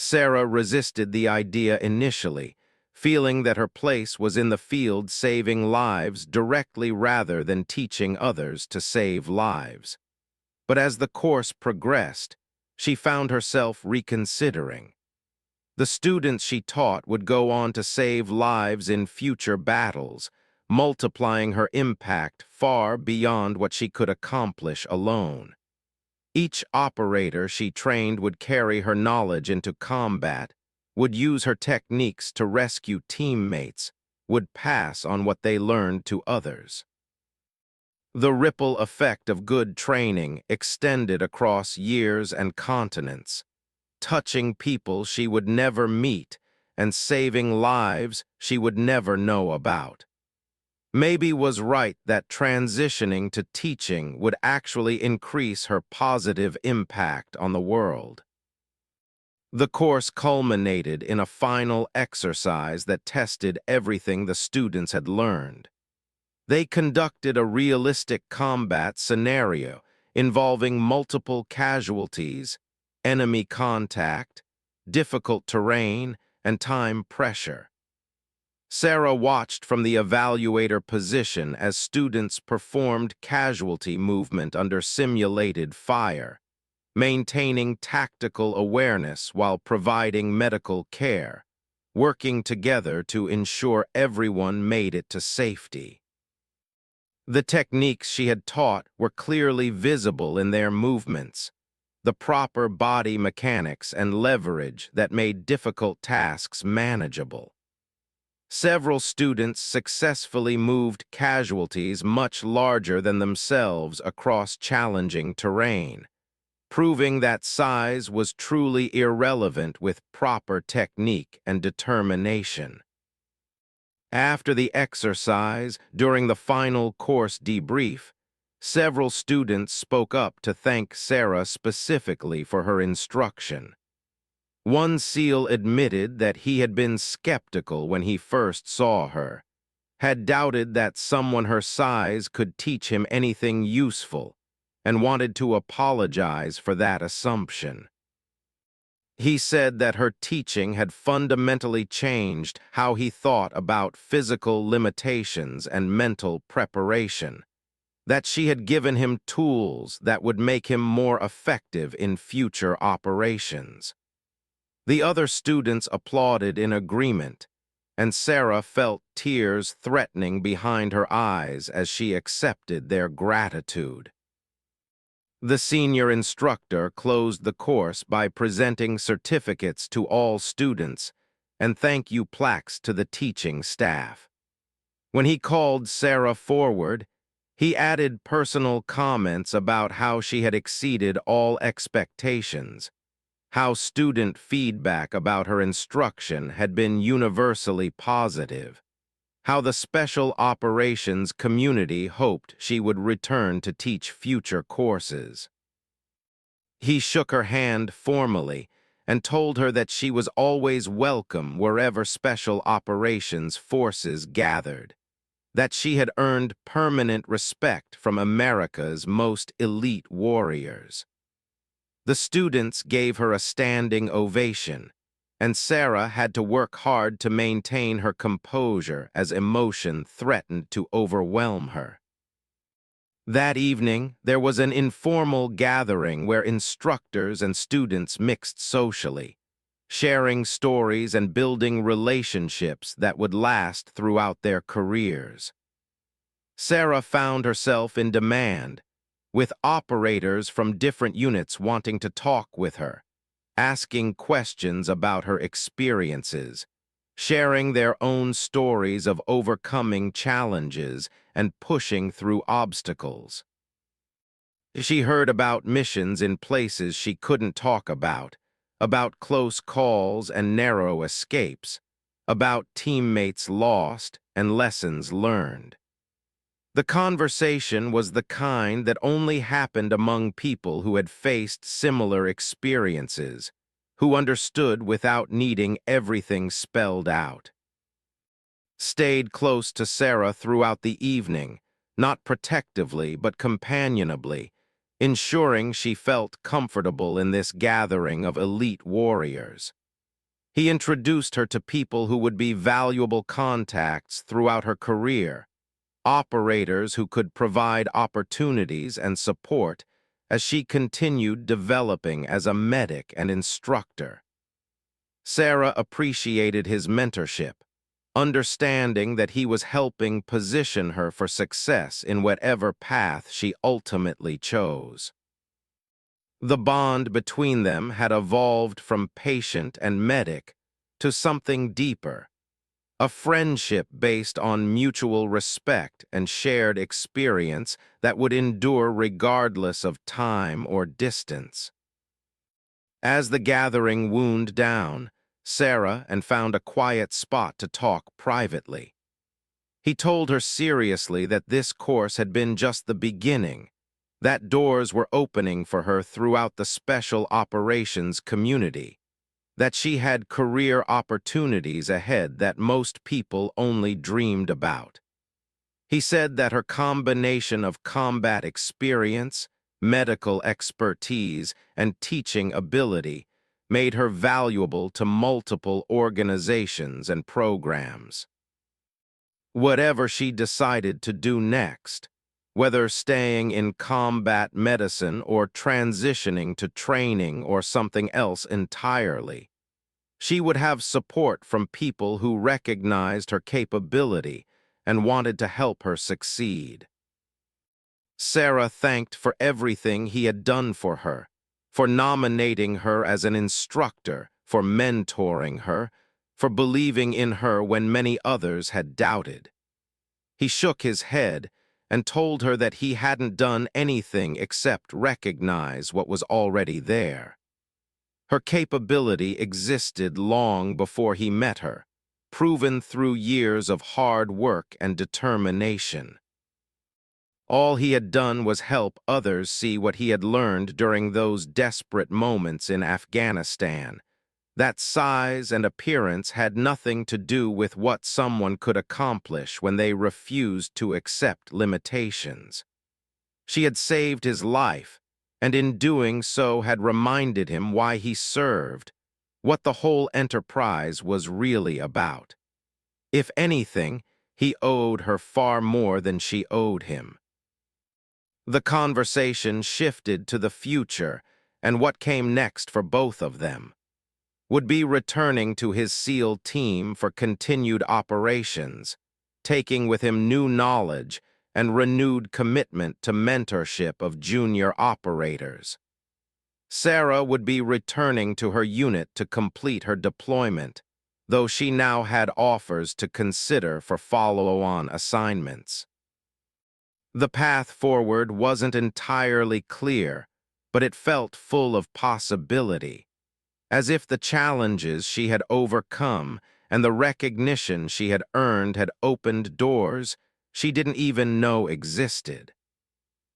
Sarah resisted the idea initially, feeling that her place was in the field saving lives directly rather than teaching others to save lives. But as the course progressed, she found herself reconsidering. The students she taught would go on to save lives in future battles, multiplying her impact far beyond what she could accomplish alone. Each operator she trained would carry her knowledge into combat, would use her techniques to rescue teammates, would pass on what they learned to others. The ripple effect of good training extended across years and continents, touching people she would never meet and saving lives she would never know about. Maybe was right that transitioning to teaching would actually increase her positive impact on the world. The course culminated in a final exercise that tested everything the students had learned. They conducted a realistic combat scenario involving multiple casualties, enemy contact, difficult terrain, and time pressure. Sarah watched from the evaluator position as students performed casualty movement under simulated fire, maintaining tactical awareness while providing medical care, working together to ensure everyone made it to safety. The techniques she had taught were clearly visible in their movements, the proper body mechanics and leverage that made difficult tasks manageable. Several students successfully moved casualties much larger than themselves across challenging terrain, proving that size was truly irrelevant with proper technique and determination. After the exercise, during the final course debrief, several students spoke up to thank Sarah specifically for her instruction. One SEAL admitted that he had been skeptical when he first saw her, had doubted that someone her size could teach him anything useful, and wanted to apologize for that assumption. He said that her teaching had fundamentally changed how he thought about physical limitations and mental preparation, that she had given him tools that would make him more effective in future operations. The other students applauded in agreement, and Sarah felt tears threatening behind her eyes as she accepted their gratitude. The senior instructor closed the course by presenting certificates to all students and thank you plaques to the teaching staff. When he called Sarah forward, he added personal comments about how she had exceeded all expectations, how student feedback about her instruction had been universally positive, how the special operations community hoped she would return to teach future courses. He shook her hand formally and told her that she was always welcome wherever special operations forces gathered, that she had earned permanent respect from America's most elite warriors. The students gave her a standing ovation, and Sarah had to work hard to maintain her composure as emotion threatened to overwhelm her. That evening, there was an informal gathering where instructors and students mixed socially, sharing stories and building relationships that would last throughout their careers. Sarah found herself in demand, with operators from different units wanting to talk with her, asking questions about her experiences, sharing their own stories of overcoming challenges and pushing through obstacles. She heard about missions in places she couldn't talk about close calls and narrow escapes, about teammates lost and lessons learned. The conversation was the kind that only happened among people who had faced similar experiences, who understood without needing everything spelled out. Stayed close to Sarah throughout the evening, not protectively but companionably, ensuring she felt comfortable in this gathering of elite warriors. He introduced her to people who would be valuable contacts throughout her career, operators who could provide opportunities and support as she continued developing as a medic and instructor. Sarah appreciated his mentorship, understanding that he was helping position her for success in whatever path she ultimately chose. The bond between them had evolved from patient and medic to something deeper, a friendship based on mutual respect and shared experience that would endure regardless of time or distance. As the gathering wound down, Sarah found a quiet spot to talk privately. He told her seriously that this course had been just the beginning, that doors were opening for her throughout the special operations community, that she had career opportunities ahead that most people only dreamed about. He said that her combination of combat experience, medical expertise, and teaching ability made her valuable to multiple organizations and programs. Whatever she decided to do next, whether staying in combat medicine or transitioning to training or something else entirely, she would have support from people who recognized her capability and wanted to help her succeed. Sarah thanked for everything he had done for her, for nominating her as an instructor, for mentoring her, for believing in her when many others had doubted. He shook his head and told her that he hadn't done anything except recognize what was already there. Her capability existed long before he met her, proven through years of hard work and determination. All he had done was help others see what he had learned during those desperate moments in Afghanistan, that size and appearance had nothing to do with what someone could accomplish when they refused to accept limitations. She had saved his life, and in doing so had reminded him why he served, what the whole enterprise was really about. If anything, he owed her far more than she owed him. The conversation shifted to the future and what came next for both of them. Would be returning to his SEAL team for continued operations, taking with him new knowledge and renewed commitment to mentorship of junior operators. Sarah would be returning to her unit to complete her deployment, though she now had offers to consider for follow-on assignments. The path forward wasn't entirely clear, but it felt full of possibility, as if the challenges she had overcome and the recognition she had earned had opened doors she didn't even know existed.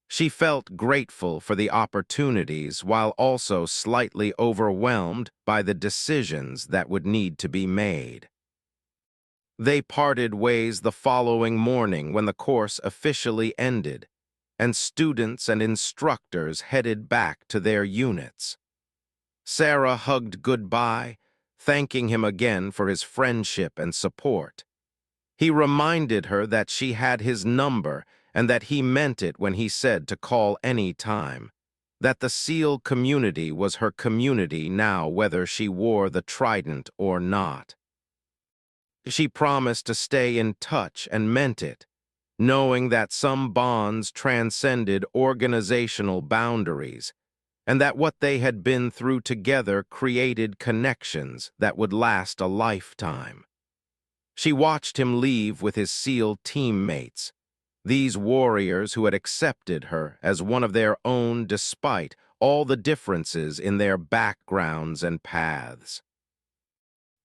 She felt grateful for the opportunities while also slightly overwhelmed by the decisions that would need to be made. They parted ways the following morning when the course officially ended, and students and instructors headed back to their units. Sarah hugged goodbye, thanking him again for his friendship and support. He reminded her that she had his number and that he meant it when he said to call any time, that the SEAL community was her community now whether she wore the trident or not. She promised to stay in touch and meant it, knowing that some bonds transcended organizational boundaries, and that what they had been through together created connections that would last a lifetime. She watched him leave with his SEAL teammates, these warriors who had accepted her as one of their own despite all the differences in their backgrounds and paths.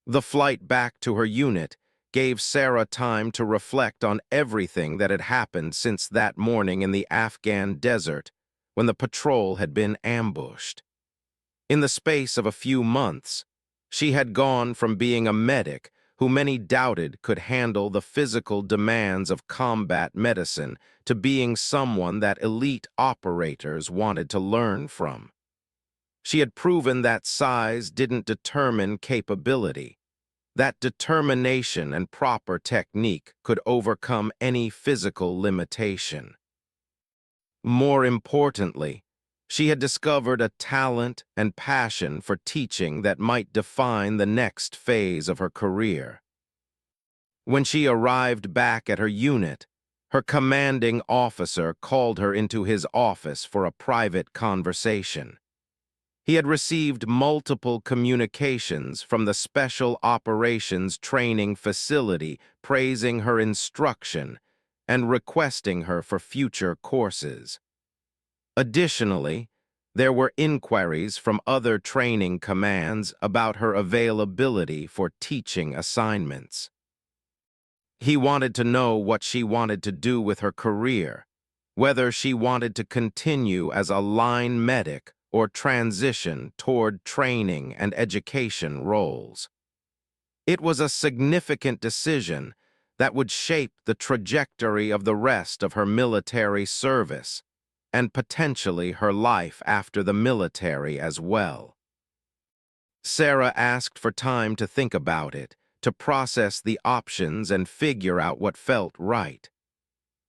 The flight back to her unit gave Sarah time to reflect on everything that had happened since that morning in the Afghan desert when the patrol had been ambushed. In the space of a few months, she had gone from being a medic who many doubted could handle the physical demands of combat medicine to being someone that elite operators wanted to learn from. She had proven that size didn't determine capability, that determination and proper technique could overcome any physical limitation. More importantly, she had discovered a talent and passion for teaching that might define the next phase of her career. When she arrived back at her unit, her commanding officer called her into his office for a private conversation. He had received multiple communications from the Special Operations Training Facility praising her instruction and requesting her for future courses. Additionally, there were inquiries from other training commands about her availability for teaching assignments. He wanted to know what she wanted to do with her career, whether she wanted to continue as a line medic or transition toward training and education roles. It was a significant decision that would shape the trajectory of the rest of her military service and potentially her life after the military as well. Sarah asked for time to think about it, to process the options and figure out what felt right.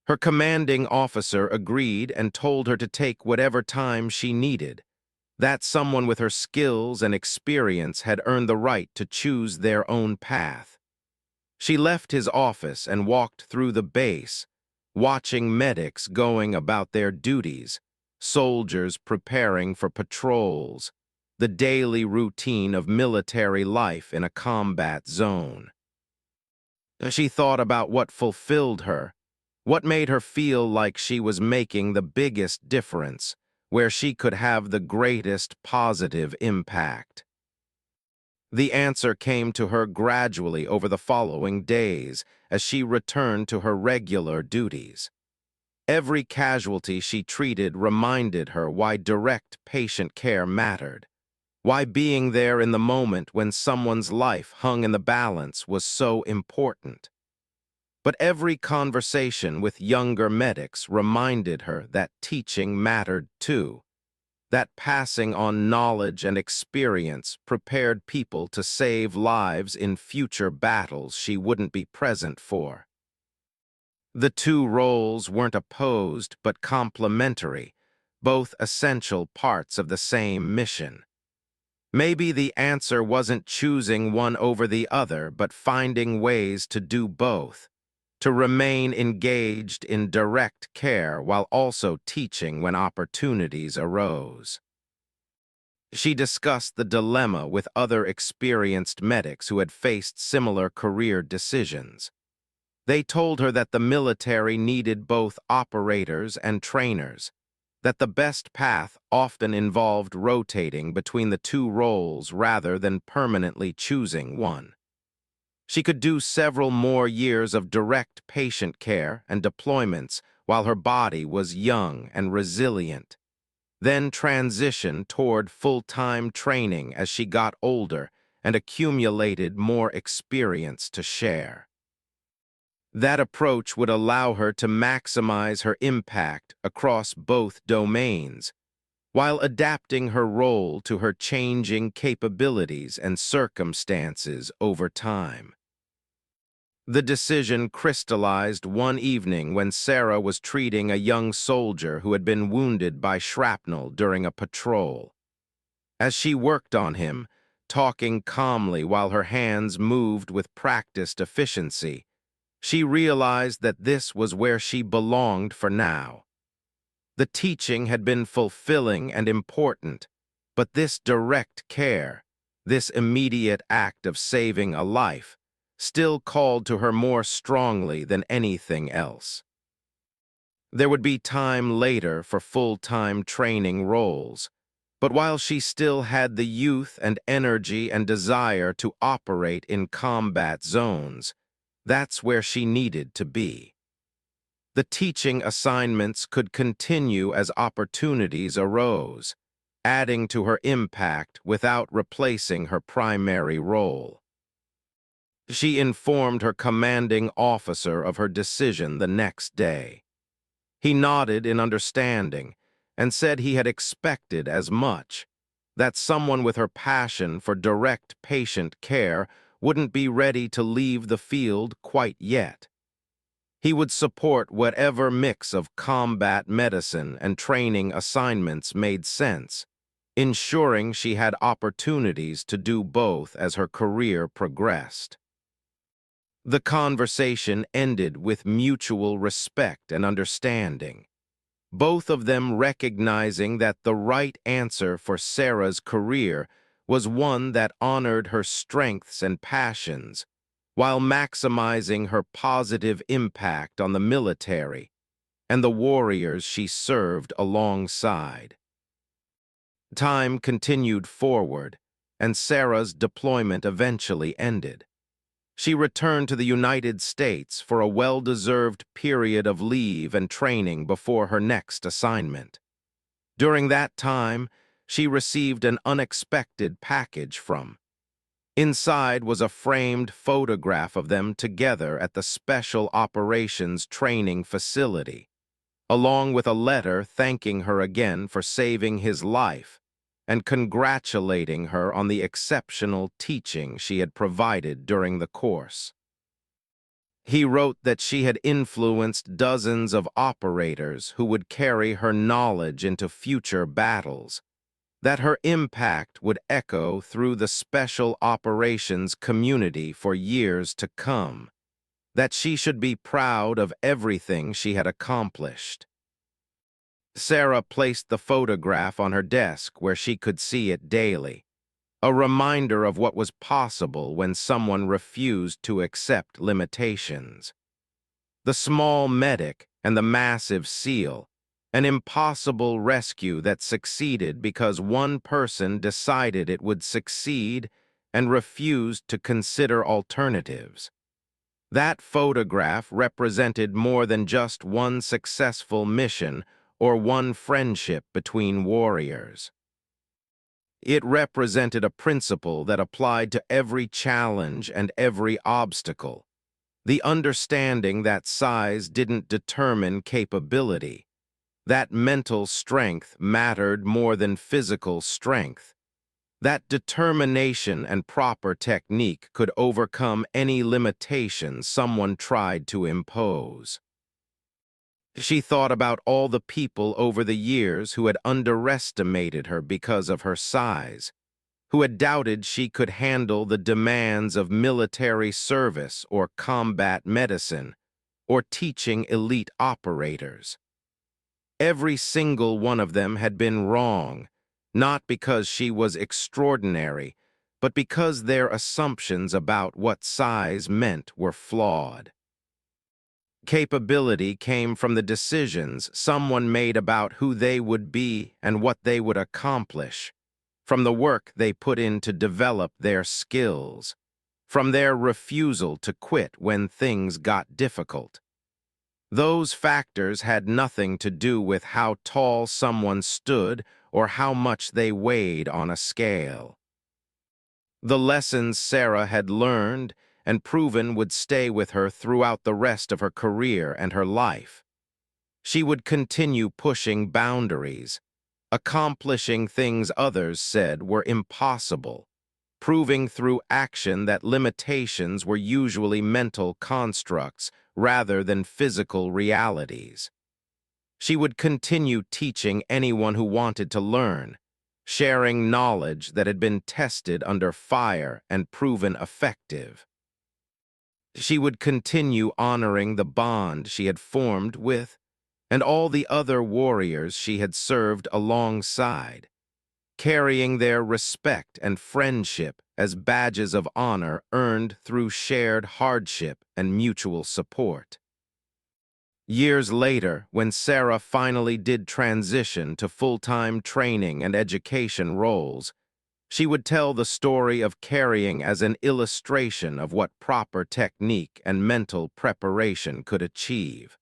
Her commanding officer agreed and told her to take whatever time she needed, that someone with her skills and experience had earned the right to choose their own path. She left his office and walked through the base, watching medics going about their duties, soldiers preparing for patrols, the daily routine of military life in a combat zone. She thought about what fulfilled her, what made her feel like she was making the biggest difference, where she could have the greatest positive impact. The answer came to her gradually over the following days as she returned to her regular duties. Every casualty she treated reminded her why direct patient care mattered, why being there in the moment when someone's life hung in the balance was so important. But every conversation with younger medics reminded her that teaching mattered too, that passing on knowledge and experience prepared people to save lives in future battles she wouldn't be present for. The two roles weren't opposed but complementary, both essential parts of the same mission. Maybe the answer wasn't choosing one over the other, but finding ways to do both, to remain engaged in direct care while also teaching when opportunities arose. She discussed the dilemma with other experienced medics who had faced similar career decisions. They told her that the military needed both operators and trainers, that the best path often involved rotating between the two roles rather than permanently choosing one. She could do several more years of direct patient care and deployments while her body was young and resilient, then transition toward full-time training as she got older and accumulated more experience to share. That approach would allow her to maximize her impact across both domains, while adapting her role to her changing capabilities and circumstances over time. The decision crystallized one evening when Sarah was treating a young soldier who had been wounded by shrapnel during a patrol. As she worked on him, talking calmly while her hands moved with practiced efficiency, she realized that this was where she belonged for now. The teaching had been fulfilling and important, but this direct care, this immediate act of saving a life, still called to her more strongly than anything else. There would be time later for full-time training roles, but while she still had the youth and energy and desire to operate in combat zones, that's where she needed to be. The teaching assignments could continue as opportunities arose, adding to her impact without replacing her primary role. She informed her commanding officer of her decision the next day. He nodded in understanding and said he had expected as much, that someone with her passion for direct patient care wouldn't be ready to leave the field quite yet. He would support whatever mix of combat medicine and training assignments made sense, ensuring she had opportunities to do both as her career progressed. The conversation ended with mutual respect and understanding, both of them recognizing that the right answer for Sarah's career was one that honored her strengths and passions, while maximizing her positive impact on the military and the warriors she served alongside. Time continued forward, and Sarah's deployment eventually ended. She returned to the United States for a well-deserved period of leave and training before her next assignment. During that time, she received an unexpected package from. Inside was a framed photograph of them together at the Special Operations Training Facility, along with a letter thanking her again for saving his life and congratulating her on the exceptional teaching she had provided during the course. He wrote that she had influenced dozens of operators who would carry her knowledge into future battles, that her impact would echo through the special operations community for years to come, that she should be proud of everything she had accomplished. Sarah placed the photograph on her desk where she could see it daily, a reminder of what was possible when someone refused to accept limitations. The small medic and the massive SEAL, an impossible rescue that succeeded because one person decided it would succeed and refused to consider alternatives. That photograph represented more than just one successful mission or one friendship between warriors. It represented a principle that applied to every challenge and every obstacle, the understanding that size didn't determine capability, that mental strength mattered more than physical strength, that determination and proper technique could overcome any limitation someone tried to impose. She thought about all the people over the years who had underestimated her because of her size, who had doubted she could handle the demands of military service or combat medicine, or teaching elite operators. Every single one of them had been wrong, not because she was extraordinary, but because their assumptions about what size meant were flawed. Capability came from the decisions someone made about who they would be and what they would accomplish, from the work they put in to develop their skills, from their refusal to quit when things got difficult. Those factors had nothing to do with how tall someone stood or how much they weighed on a scale. The lessons Sarah had learned and proven would stay with her throughout the rest of her career and her life. She would continue pushing boundaries, accomplishing things others said were impossible, proving through action that limitations were usually mental constructs rather than physical realities. She would continue teaching anyone who wanted to learn, sharing knowledge that had been tested under fire and proven effective. She would continue honoring the bond she had formed with and all the other warriors she had served alongside, carrying their respect and friendship as badges of honor earned through shared hardship and mutual support. Years later, when Sarah finally did transition to full-time training and education roles, she would tell the story of carrying as an illustration of what proper technique and mental preparation could achieve.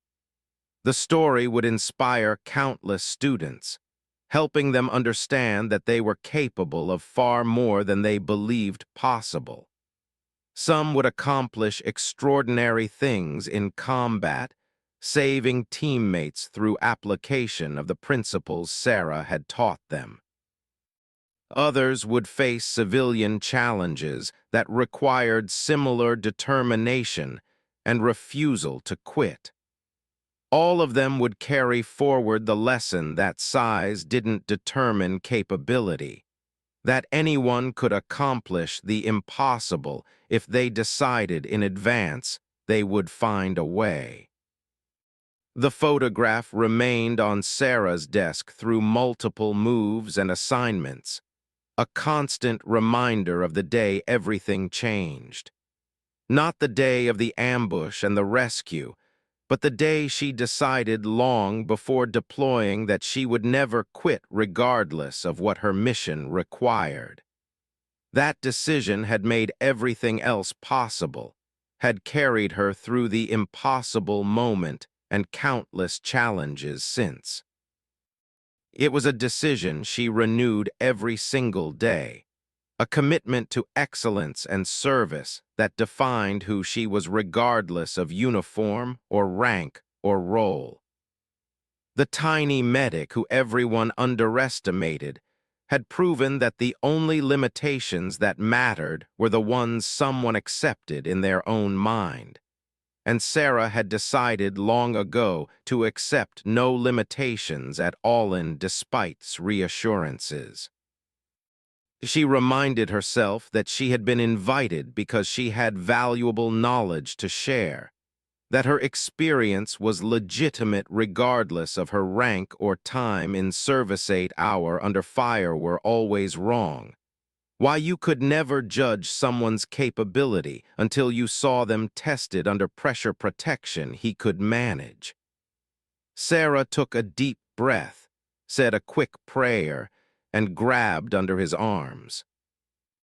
The story would inspire countless students, helping them understand that they were capable of far more than they believed possible. Some would accomplish extraordinary things in combat, saving teammates through application of the principles Sarah had taught them. Others would face civilian challenges that required similar determination and refusal to quit. All of them would carry forward the lesson that size didn't determine capability, that anyone could accomplish the impossible if they decided in advance they would find a way. The photograph remained on Sarah's desk through multiple moves and assignments, a constant reminder of the day everything changed. Not the day of the ambush and the rescue, but the day she decided long before deploying that she would never quit regardless of what her mission required. That decision had made everything else possible, had carried her through the impossible moment and countless challenges since. It was a decision she renewed every single day, a commitment to excellence and service that defined who she was regardless of uniform or rank or role. The tiny medic who everyone underestimated had proven that the only limitations that mattered were the ones someone accepted in their own mind. And Sarah had decided long ago to accept no limitations at all despite reassurances. She reminded herself that she had been invited because she had valuable knowledge to share, that her experience was legitimate regardless of her rank or time in service. 8 hours under fire were always wrong. Why you could never judge someone's capability until you saw them tested under pressure protection he could manage. Sarah took a deep breath, said a quick prayer, and grabbed under his arms.